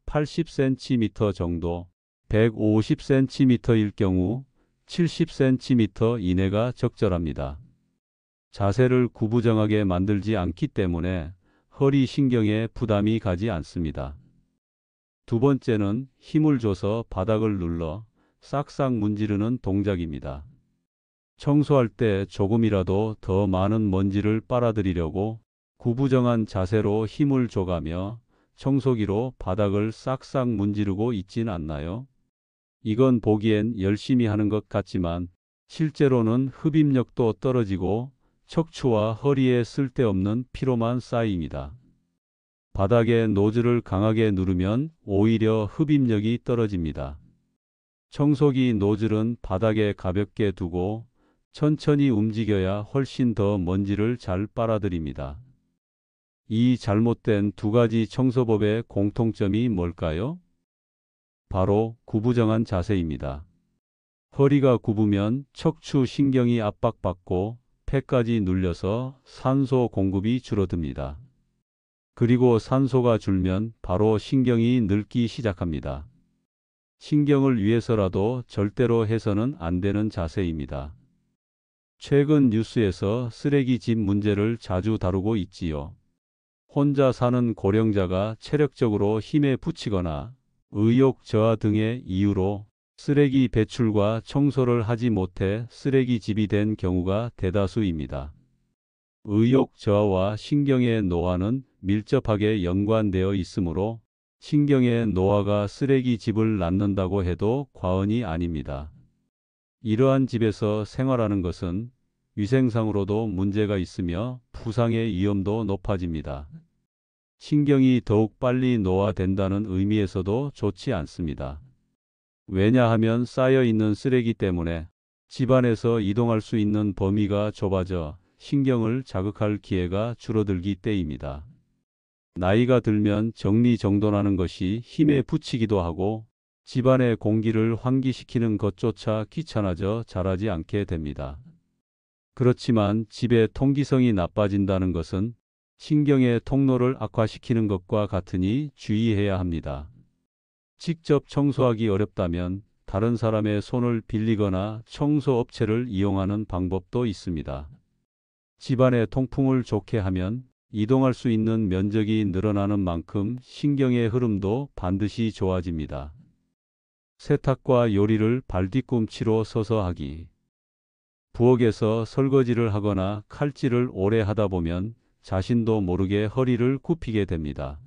80cm 정도, 150cm일 경우 70cm 이내가 적절합니다. 자세를 구부정하게 만들지 않기 때문에 허리 신경에 부담이 가지 않습니다. 두 번째는 힘을 줘서 바닥을 눌러 싹싹 문지르는 동작입니다. 청소할 때 조금이라도 더 많은 먼지를 빨아들이려고 구부정한 자세로 힘을 줘가며 청소기로 바닥을 싹싹 문지르고 있진 않나요? 이건 보기엔 열심히 하는 것 같지만 실제로는 흡입력도 떨어지고 척추와 허리에 쓸데없는 피로만 쌓입니다. 바닥에 노즐을 강하게 누르면 오히려 흡입력이 떨어집니다. 청소기 노즐은 바닥에 가볍게 두고 천천히 움직여야 훨씬 더 먼지를 잘 빨아들입니다. 이 잘못된 두 가지 청소법의 공통점이 뭘까요? 바로 구부정한 자세입니다. 허리가 굽으면 척추 신경이 압박받고 폐까지 눌려서 산소 공급이 줄어듭니다. 그리고 산소가 줄면 바로 신경이 늙기 시작합니다. 신경을 위해서라도 절대로 해서는 안 되는 자세입니다. 최근 뉴스에서 쓰레기집 문제를 자주 다루고 있지요. 혼자 사는 고령자가 체력적으로 힘에 부치거나 의욕 저하 등의 이유로 쓰레기 배출과 청소를 하지 못해 쓰레기집이 된 경우가 대다수입니다. 의욕 저하와 신경의 노화는 밀접하게 연관되어 있으므로 신경의 노화가 쓰레기집을 낳는다고 해도 과언이 아닙니다. 이러한 집에서 생활하는 것은 위생상으로도 문제가 있으며 부상의 위험도 높아집니다. 신경이 더욱 빨리 노화된다는 의미에서도 좋지 않습니다. 왜냐하면 쌓여있는 쓰레기 때문에 집안에서 이동할 수 있는 범위가 좁아져 신경을 자극할 기회가 줄어들기 때입니다. 나이가 들면 정리정돈하는 것이 힘에 부치기도 하고 집안의 공기를 환기시키는 것조차 귀찮아져 잘하지 않게 됩니다. 그렇지만 집의 통기성이 나빠진다는 것은 신경의 통로를 악화시키는 것과 같으니 주의해야 합니다. 직접 청소하기 어렵다면 다른 사람의 손을 빌리거나 청소업체를 이용하는 방법도 있습니다. 집안의 통풍을 좋게 하면 이동할 수 있는 면적이 늘어나는 만큼 신경의 흐름도 반드시 좋아집니다. 세탁과 요리를 발뒤꿈치로 서서 하기. 부엌에서 설거지를 하거나 칼질을 오래 하다 보면 자신도 모르게 허리를 굽히게 됩니다.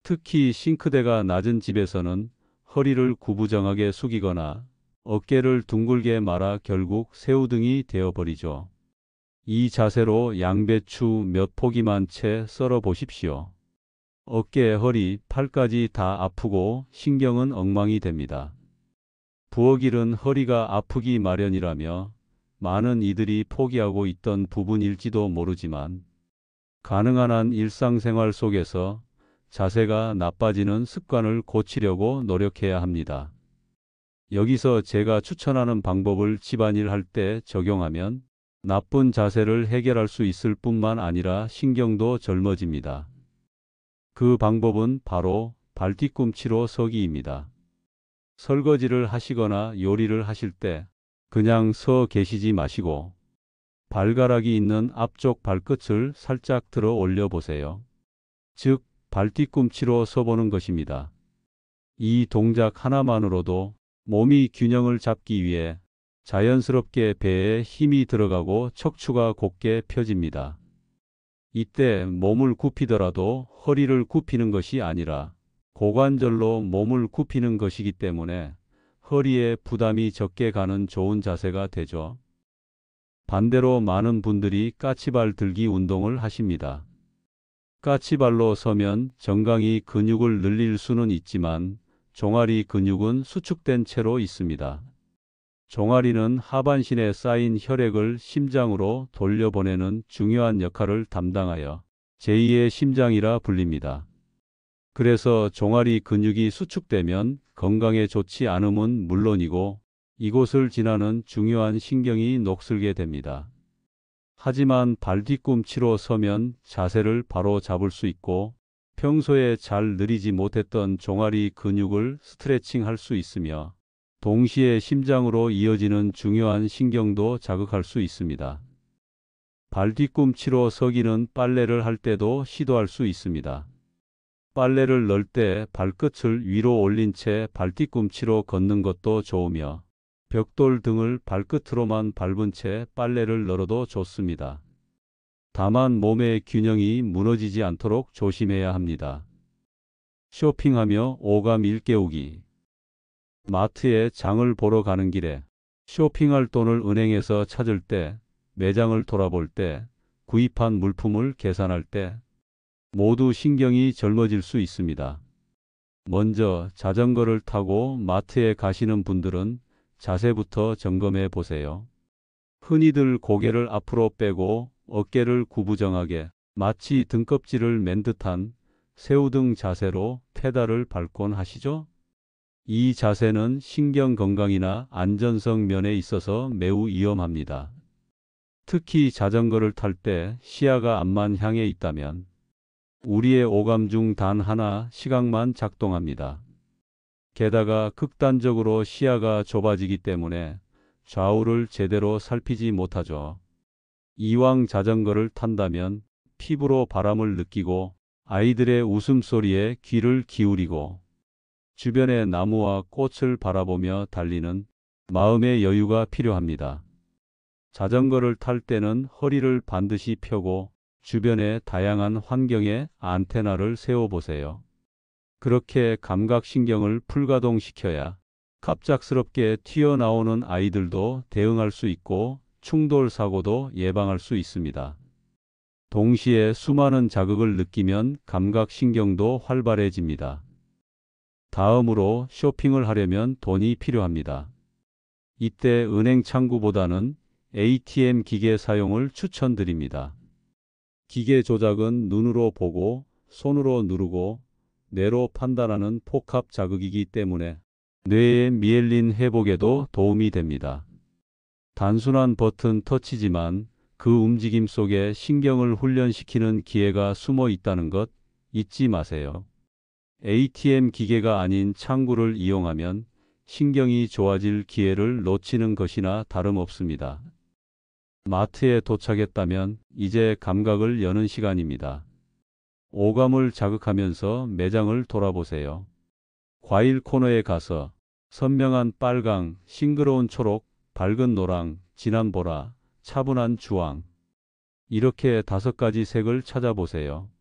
특히 싱크대가 낮은 집에서는 허리를 구부정하게 숙이거나 어깨를 둥글게 말아 결국 새우등이 되어버리죠. 이 자세로 양배추 몇 포기만 채 썰어 보십시오. 어깨, 허리, 팔까지 다 아프고 신경은 엉망이 됩니다. 부엌일은 허리가 아프기 마련이라며 많은 이들이 포기하고 있던 부분일지도 모르지만 가능한 한 일상생활 속에서 자세가 나빠지는 습관을 고치려고 노력해야 합니다. 여기서 제가 추천하는 방법을 집안일 할 때 적용하면 나쁜 자세를 해결할 수 있을 뿐만 아니라 신경도 젊어집니다. 그 방법은 바로 발뒤꿈치로 서기입니다. 설거지를 하시거나 요리를 하실 때 그냥 서 계시지 마시고 발가락이 있는 앞쪽 발끝을 살짝 들어 올려 보세요. 즉, 발뒤꿈치로 서보는 것입니다. 이 동작 하나만으로도 몸이 균형을 잡기 위해 자연스럽게 배에 힘이 들어가고 척추가 곧게 펴집니다. 이때 몸을 굽히더라도 허리를 굽히는 것이 아니라 고관절로 몸을 굽히는 것이기 때문에 허리에 부담이 적게 가는 좋은 자세가 되죠. 반대로 많은 분들이 까치발 들기 운동을 하십니다. 까치발로 서면 정강이 근육을 늘릴 수는 있지만 종아리 근육은 수축된 채로 있습니다. 종아리는 하반신에 쌓인 혈액을 심장으로 돌려보내는 중요한 역할을 담당하여 제2의 심장이라 불립니다. 그래서 종아리 근육이 수축되면 건강에 좋지 않음은 물론이고 이곳을 지나는 중요한 신경이 녹슬게 됩니다. 하지만 발뒤꿈치로 서면 자세를 바로 잡을 수 있고 평소에 잘 늘이지 못했던 종아리 근육을 스트레칭할 수 있으며 동시에 심장으로 이어지는 중요한 신경도 자극할 수 있습니다. 발뒤꿈치로 서기는 빨래를 할 때도 시도할 수 있습니다. 빨래를 넣을 때 발끝을 위로 올린 채 발뒤꿈치로 걷는 것도 좋으며 벽돌 등을 발끝으로만 밟은 채 빨래를 널어도 좋습니다. 다만 몸의 균형이 무너지지 않도록 조심해야 합니다. 쇼핑하며 오감 일깨우기. 마트에 장을 보러 가는 길에 쇼핑할 돈을 은행에서 찾을 때, 매장을 돌아볼 때, 구입한 물품을 계산할 때 모두 신경이 젊어질 수 있습니다. 먼저 자전거를 타고 마트에 가시는 분들은 자세부터 점검해 보세요. 흔히들 고개를 앞으로 빼고 어깨를 구부정하게 마치 등껍질을 맨 듯한 새우등 자세로 페달을 밟곤 하시죠? 이 자세는 신경 건강이나 안전성 면에 있어서 매우 위험합니다. 특히 자전거를 탈 때 시야가 앞만 향해 있다면 우리의 오감 중 단 하나 시각만 작동합니다. 게다가 극단적으로 시야가 좁아지기 때문에 좌우를 제대로 살피지 못하죠. 이왕 자전거를 탄다면 피부로 바람을 느끼고 아이들의 웃음소리에 귀를 기울이고 주변의 나무와 꽃을 바라보며 달리는 마음의 여유가 필요합니다. 자전거를 탈 때는 허리를 반드시 펴고 주변의 다양한 환경에 안테나를 세워보세요. 그렇게 감각신경을 풀가동시켜야 갑작스럽게 튀어나오는 아이들도 대응할 수 있고 충돌 사고도 예방할 수 있습니다. 동시에 수많은 자극을 느끼면 감각신경도 활발해집니다. 다음으로 쇼핑을 하려면 돈이 필요합니다. 이때 은행 창구보다는 ATM 기계 사용을 추천드립니다. 기계 조작은 눈으로 보고 손으로 누르고 뇌로 판단하는 복합 자극이기 때문에 뇌의 미엘린 회복에도 도움이 됩니다. 단순한 버튼 터치지만 그 움직임 속에 신경을 훈련시키는 기회가 숨어 있다는 것 잊지 마세요. ATM 기계가 아닌 창구를 이용하면 신경이 좋아질 기회를 놓치는 것이나 다름없습니다. 마트에 도착했다면 이제 감각을 여는 시간입니다. 오감을 자극하면서 매장을 돌아보세요. 과일 코너에 가서 선명한 빨강, 싱그러운 초록, 밝은 노랑, 진한 보라, 차분한 주황. 이렇게 5가지 색을 찾아보세요.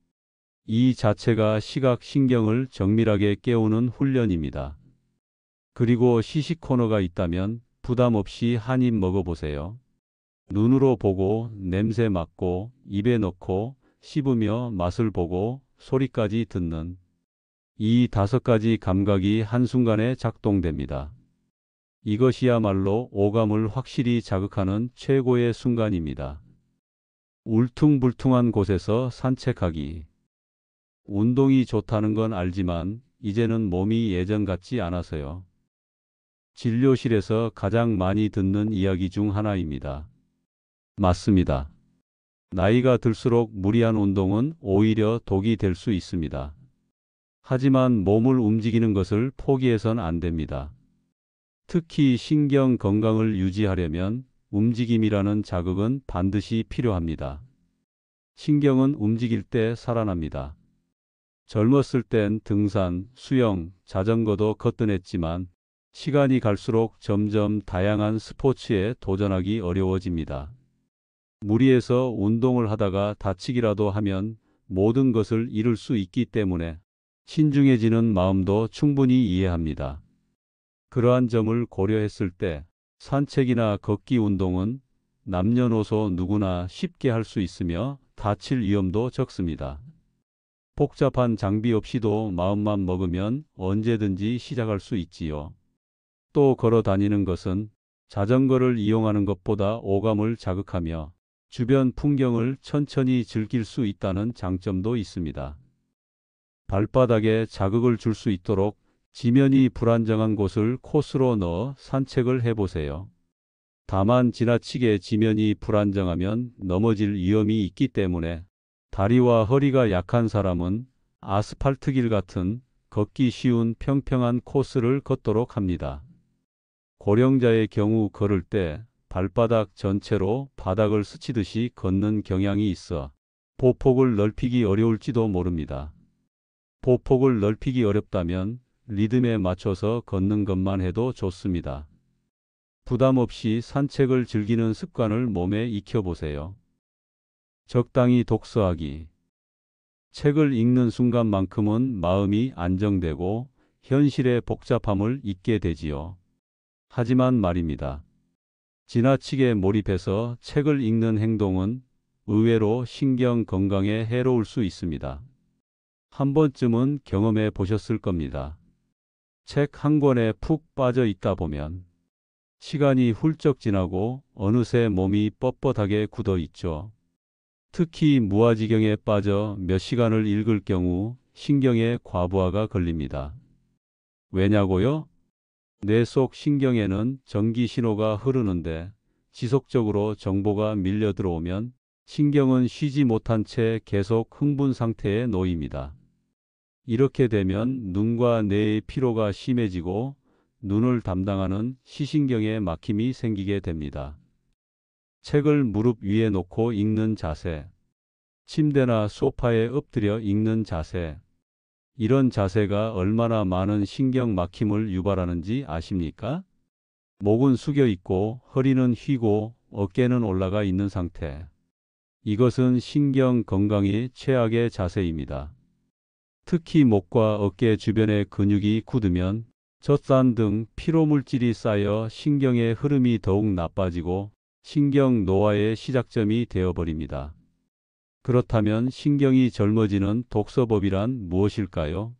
이 자체가 시각 신경을 정밀하게 깨우는 훈련입니다. 그리고 시식 코너가 있다면 부담 없이 한 입 먹어보세요. 눈으로 보고 냄새 맡고 입에 넣고 씹으며 맛을 보고 소리까지 듣는 이 5가지 감각이 한순간에 작동됩니다. 이것이야말로 오감을 확실히 자극하는 최고의 순간입니다. 울퉁불퉁한 곳에서 산책하기. 운동이 좋다는 건 알지만 이제는 몸이 예전 같지 않아서요. 진료실에서 가장 많이 듣는 이야기 중 하나입니다. 맞습니다. 나이가 들수록 무리한 운동은 오히려 독이 될 수 있습니다. 하지만 몸을 움직이는 것을 포기해선 안 됩니다. 특히 신경 건강을 유지하려면 움직임이라는 자극은 반드시 필요합니다. 신경은 움직일 때 살아납니다. 젊었을 땐 등산, 수영, 자전거도 거뜬했지만 시간이 갈수록 점점 다양한 스포츠에 도전하기 어려워집니다. 무리해서 운동을 하다가 다치기라도 하면 모든 것을 잃을 수 있기 때문에 신중해지는 마음도 충분히 이해합니다. 그러한 점을 고려했을 때 산책이나 걷기 운동은 남녀노소 누구나 쉽게 할 수 있으며 다칠 위험도 적습니다. 복잡한 장비 없이도 마음만 먹으면 언제든지 시작할 수 있지요. 또 걸어 다니는 것은 자전거를 이용하는 것보다 오감을 자극하며 주변 풍경을 천천히 즐길 수 있다는 장점도 있습니다. 발바닥에 자극을 줄 수 있도록 지면이 불안정한 곳을 코스로 넣어 산책을 해보세요. 다만 지나치게 지면이 불안정하면 넘어질 위험이 있기 때문에 다리와 허리가 약한 사람은 아스팔트길 같은 걷기 쉬운 평평한 코스를 걷도록 합니다. 고령자의 경우 걸을 때 발바닥 전체로 바닥을 스치듯이 걷는 경향이 있어 보폭을 넓히기 어려울지도 모릅니다. 보폭을 넓히기 어렵다면 리듬에 맞춰서 걷는 것만 해도 좋습니다. 부담 없이 산책을 즐기는 습관을 몸에 익혀보세요. 적당히 독서하기. 책을 읽는 순간만큼은 마음이 안정되고 현실의 복잡함을 잊게 되지요. 하지만 말입니다. 지나치게 몰입해서 책을 읽는 행동은 의외로 신경 건강에 해로울 수 있습니다. 한 번쯤은 경험해 보셨을 겁니다. 책 한 권에 푹 빠져 있다 보면 시간이 훌쩍 지나고 어느새 몸이 뻣뻣하게 굳어 있죠. 특히 무아지경에 빠져 몇 시간을 읽을 경우 신경에 과부하가 걸립니다. 왜냐고요? 뇌 속 신경에는 전기 신호가 흐르는데 지속적으로 정보가 밀려 들어오면 신경은 쉬지 못한 채 계속 흥분 상태에 놓입니다. 이렇게 되면 눈과 뇌의 피로가 심해지고 눈을 담당하는 시신경에 막힘이 생기게 됩니다. 책을 무릎 위에 놓고 읽는 자세, 침대나 소파에 엎드려 읽는 자세, 이런 자세가 얼마나 많은 신경 막힘을 유발하는지 아십니까? 목은 숙여 있고 허리는 휘고 어깨는 올라가 있는 상태. 이것은 신경 건강의 최악의 자세입니다. 특히 목과 어깨 주변의 근육이 굳으면 젖산 등 피로물질이 쌓여 신경의 흐름이 더욱 나빠지고 신경 노화의 시작점이 되어버립니다. 그렇다면 신경이 젊어지는 독서법이란 무엇일까요?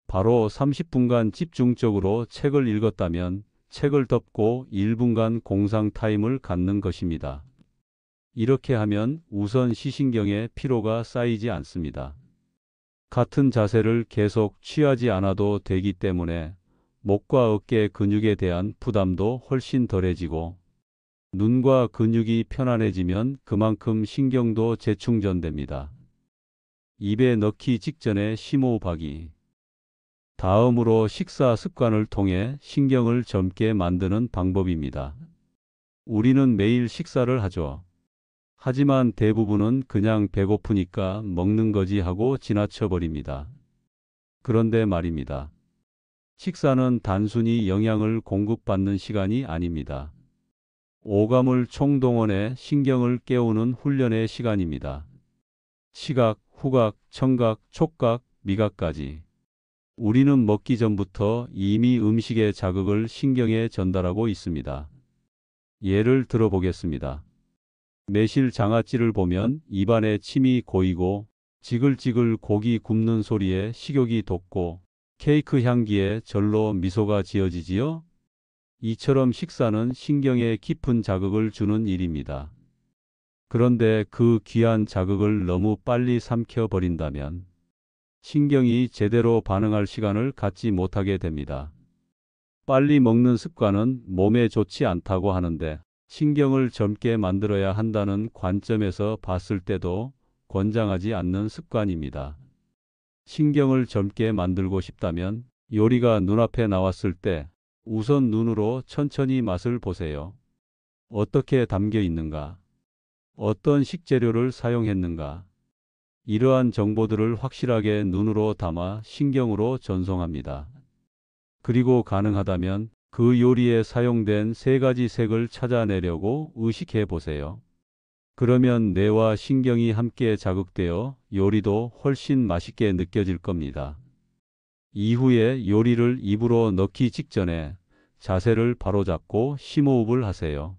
바로 30분간 집중적으로 책을 읽었다면 책을 덮고 1분간 공상 타임을 갖는 것입니다. 이렇게 하면 우선 시신경에 피로가 쌓이지 않습니다. 같은 자세를 계속 취하지 않아도 되기 때문에 목과 어깨 근육에 대한 부담도 훨씬 덜해지고 눈과 근육이 편안해지면 그만큼 신경도 재충전됩니다. 입에 넣기 직전에 심호흡하기. 다음으로 식사 습관을 통해 신경을 젊게 만드는 방법입니다. 우리는 매일 식사를 하죠. 하지만 대부분은 그냥 배고프니까 먹는 거지 하고 지나쳐 버립니다. 그런데 말입니다. 식사는 단순히 영양을 공급받는 시간이 아닙니다. 오감을 총동원해 신경을 깨우는 훈련의 시간입니다. 시각, 후각, 청각, 촉각, 미각까지. 우리는 먹기 전부터 이미 음식의 자극을 신경에 전달하고 있습니다. 예를 들어 보겠습니다. 매실 장아찌를 보면 입안에 침이 고이고 지글지글 고기 굽는 소리에 식욕이 돋고 케이크 향기에 절로 미소가 지어지지요? 이처럼 식사는 신경에 깊은 자극을 주는 일입니다. 그런데 그 귀한 자극을 너무 빨리 삼켜버린다면 신경이 제대로 반응할 시간을 갖지 못하게 됩니다. 빨리 먹는 습관은 몸에 좋지 않다고 하는데 신경을 젊게 만들어야 한다는 관점에서 봤을 때도 권장하지 않는 습관입니다. 신경을 젊게 만들고 싶다면 요리가 눈앞에 나왔을 때 우선 눈으로 천천히 맛을 보세요. 어떻게 담겨 있는가? 어떤 식재료를 사용했는가? 이러한 정보들을 확실하게 눈으로 담아 신경으로 전송합니다. 그리고 가능하다면 그 요리에 사용된 3가지 색을 찾아내려고 의식해 보세요. 그러면 뇌와 신경이 함께 자극되어 요리도 훨씬 맛있게 느껴질 겁니다. 이후에 요리를 입으로 넣기 직전에 자세를 바로잡고 심호흡을 하세요.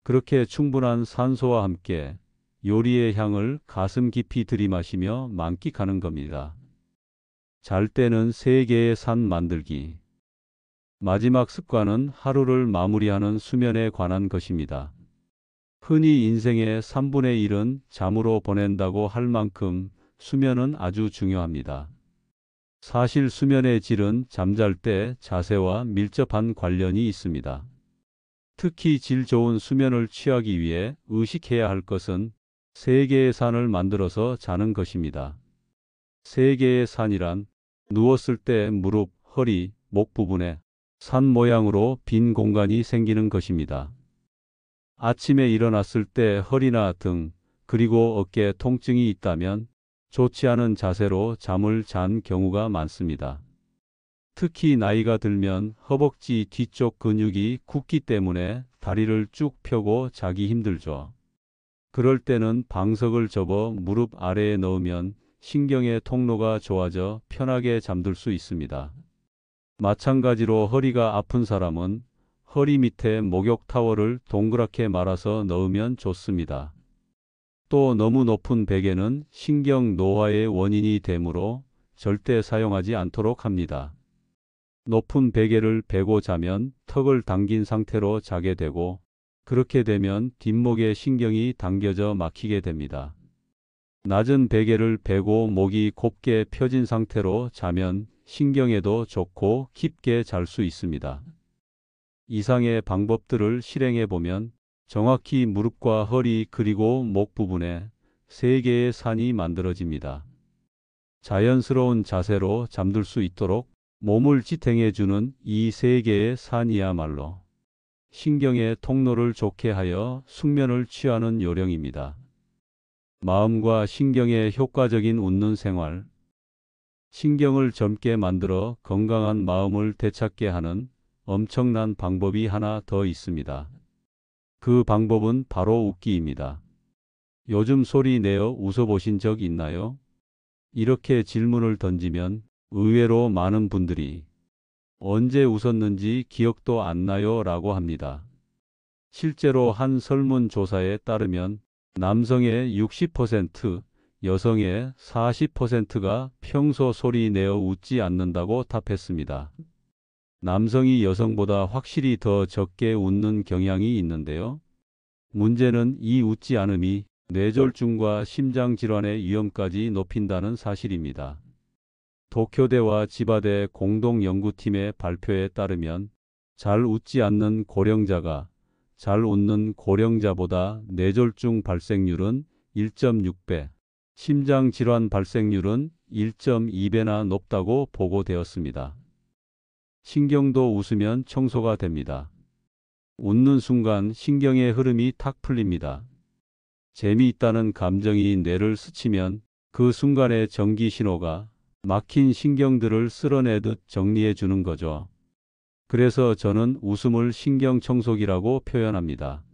그렇게 충분한 산소와 함께 요리의 향을 가슴 깊이 들이마시며 만끽하는 겁니다. 잘 때는 3개의 산 만들기. 마지막 습관은 하루를 마무리하는 수면에 관한 것입니다. 흔히 인생의 3분의 1은 잠으로 보낸다고 할 만큼 수면은 아주 중요합니다. 사실 수면의 질은 잠잘 때 자세와 밀접한 관련이 있습니다. 특히 질 좋은 수면을 취하기 위해 의식해야 할 것은 3개의 산을 만들어서 자는 것입니다. 3개의 산이란 누웠을 때 무릎, 허리, 목 부분에 산 모양으로 빈 공간이 생기는 것입니다. 아침에 일어났을 때 허리나 등, 그리고 어깨 통증이 있다면 좋지 않은 자세로 잠을 잔 경우가 많습니다. 특히 나이가 들면 허벅지 뒤쪽 근육이 굳기 때문에 다리를 쭉 펴고 자기 힘들죠. 그럴 때는 방석을 접어 무릎 아래에 넣으면 신경의 통로가 좋아져 편하게 잠들 수 있습니다. 마찬가지로 허리가 아픈 사람은 허리 밑에 목욕 타월을 동그랗게 말아서 넣으면 좋습니다. 또 너무 높은 베개는 신경 노화의 원인이 되므로 절대 사용하지 않도록 합니다. 높은 베개를 베고 자면 턱을 당긴 상태로 자게 되고 그렇게 되면 뒷목에 신경이 당겨져 막히게 됩니다. 낮은 베개를 베고 목이 곱게 펴진 상태로 자면 신경에도 좋고 깊게 잘 수 있습니다. 이상의 방법들을 실행해 보면 정확히 무릎과 허리 그리고 목 부분에 3개의 산이 만들어집니다. 자연스러운 자세로 잠들 수 있도록 몸을 지탱해 주는 이 3개의 산이야말로 신경의 통로를 좋게 하여 숙면을 취하는 요령입니다. 마음과 신경의 효과적인 웃는 생활. 신경을 젊게 만들어 건강한 마음을 되찾게 하는 엄청난 방법이 하나 더 있습니다. 그 방법은 바로 웃기입니다. 요즘 소리 내어 웃어보신 적 있나요? 이렇게 질문을 던지면 의외로 많은 분들이 언제 웃었는지 기억도 안 나요 라고 합니다. 실제로 한 설문조사에 따르면 남성의 60%, 여성의 40%가 평소 소리 내어 웃지 않는다고 답했습니다. 남성이 여성보다 확실히 더 적게 웃는 경향이 있는데요. 문제는 이 웃지 않음이 뇌졸중과 심장질환의 위험까지 높인다는 사실입니다. 도쿄대와 지바대 공동연구팀의 발표에 따르면 잘 웃지 않는 고령자가 잘 웃는 고령자보다 뇌졸중 발생률은 1.6배, 심장질환 발생률은 1.2배나 높다고 보고되었습니다. 신경도 웃으면 청소가 됩니다. 웃는 순간 신경의 흐름이 탁 풀립니다. 재미있다는 감정이 뇌를 스치면 그 순간의 전기 신호가 막힌 신경들을 쓸어내듯 정리해 주는 거죠. 그래서 저는 웃음을 신경 청소기라고 표현합니다.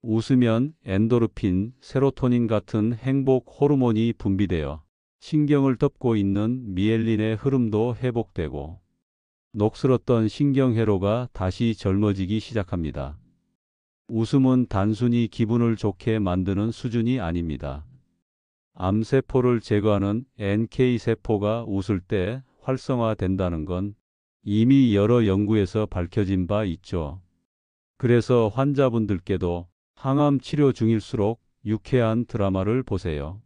웃으면 엔도르핀, 세로토닌 같은 행복 호르몬이 분비되어 신경을 덮고 있는 미엘린의 흐름도 회복되고 녹슬었던 신경회로가 다시 젊어지기 시작합니다. 웃음은 단순히 기분을 좋게 만드는 수준이 아닙니다. 암세포를 제거하는 NK세포가 웃을 때 활성화된다는 건 이미 여러 연구에서 밝혀진 바 있죠. 그래서 환자분들께도 항암 치료 중일수록 유쾌한 드라마를 보세요.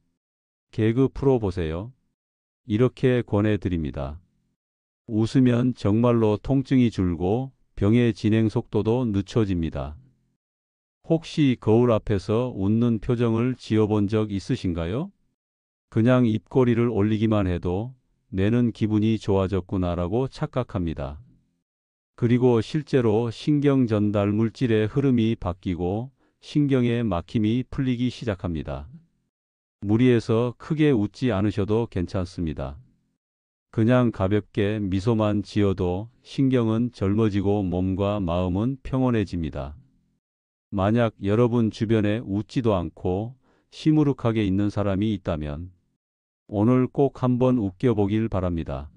개그 프로 보세요. 이렇게 권해드립니다. 웃으면 정말로 통증이 줄고 병의 진행 속도도 늦춰집니다. 혹시 거울 앞에서 웃는 표정을 지어본 적 있으신가요? 그냥 입꼬리를 올리기만 해도 뇌는 기분이 좋아졌구나라고 착각합니다. 그리고 실제로 신경 전달 물질의 흐름이 바뀌고 신경의 막힘이 풀리기 시작합니다. 무리해서 크게 웃지 않으셔도 괜찮습니다. 그냥 가볍게 미소만 지어도 신경은 젊어지고 몸과 마음은 평온해집니다. 만약 여러분 주변에 웃지도 않고 시무룩하게 있는 사람이 있다면 오늘 꼭 한번 웃겨보길 바랍니다.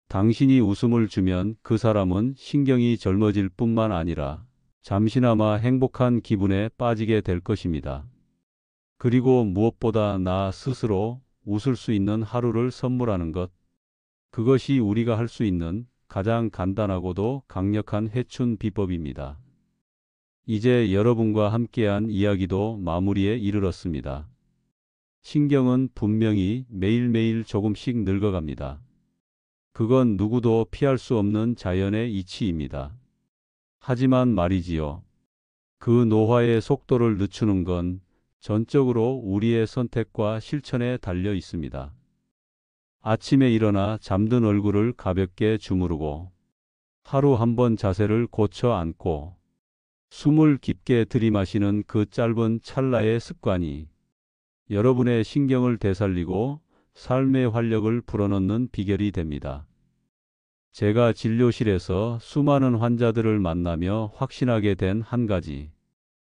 당신이 웃음을 주면 그 사람은 신경이 젊어질 뿐만 아니라 잠시나마 행복한 기분에 빠지게 될 것입니다. 그리고 무엇보다 나 스스로 웃을 수 있는 하루를 선물하는 것. 그것이 우리가 할 수 있는 가장 간단하고도 강력한 회춘 비법입니다. 이제 여러분과 함께한 이야기도 마무리에 이르렀습니다. 신경은 분명히 매일매일 조금씩 늙어갑니다. 그건 누구도 피할 수 없는 자연의 이치입니다. 하지만 말이지요. 그 노화의 속도를 늦추는 건 전적으로 우리의 선택과 실천에 달려 있습니다. 아침에 일어나 잠든 얼굴을 가볍게 주무르고 하루 한 번 자세를 고쳐 앉고 숨을 깊게 들이마시는 그 짧은 찰나의 습관이 여러분의 신경을 되살리고 삶의 활력을 불어넣는 비결이 됩니다. 제가 진료실에서 수많은 환자들을 만나며 확신하게 된 한 가지.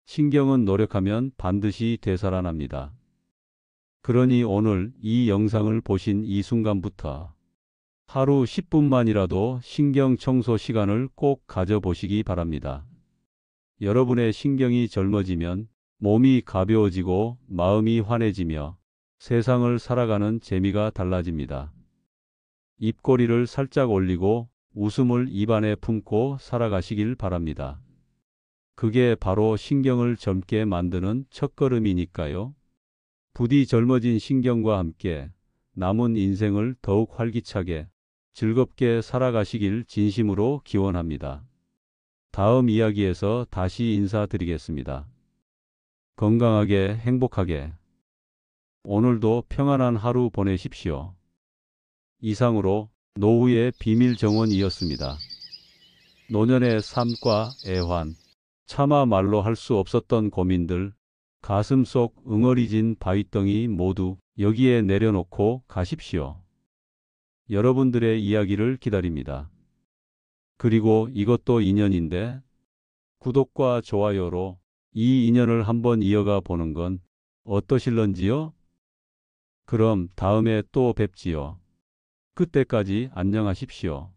신경은 노력하면 반드시 되살아납니다. 그러니 오늘 이 영상을 보신 이 순간부터 하루 10분만이라도 신경 청소 시간을 꼭 가져보시기 바랍니다. 여러분의 신경이 젊어지면 몸이 가벼워지고 마음이 환해지며 세상을 살아가는 재미가 달라집니다. 입꼬리를 살짝 올리고 웃음을 입안에 품고 살아가시길 바랍니다. 그게 바로 신경을 젊게 만드는 첫걸음이니까요. 부디 젊어진 신경과 함께 남은 인생을 더욱 활기차게 즐겁게 살아가시길 진심으로 기원합니다. 다음 이야기에서 다시 인사드리겠습니다. 건강하게 행복하게 오늘도 평안한 하루 보내십시오. 이상으로 노후의 비밀 정원이었습니다. 노년의 삶과 애환, 차마 말로 할 수 없었던 고민들, 가슴속 응어리진 바위덩이 모두 여기에 내려놓고 가십시오. 여러분들의 이야기를 기다립니다. 그리고 이것도 인연인데 구독과 좋아요로 이 인연을 한번 이어가 보는 건 어떠실런지요? 그럼 다음에 또 뵙지요. 그때까지 안녕하십시오.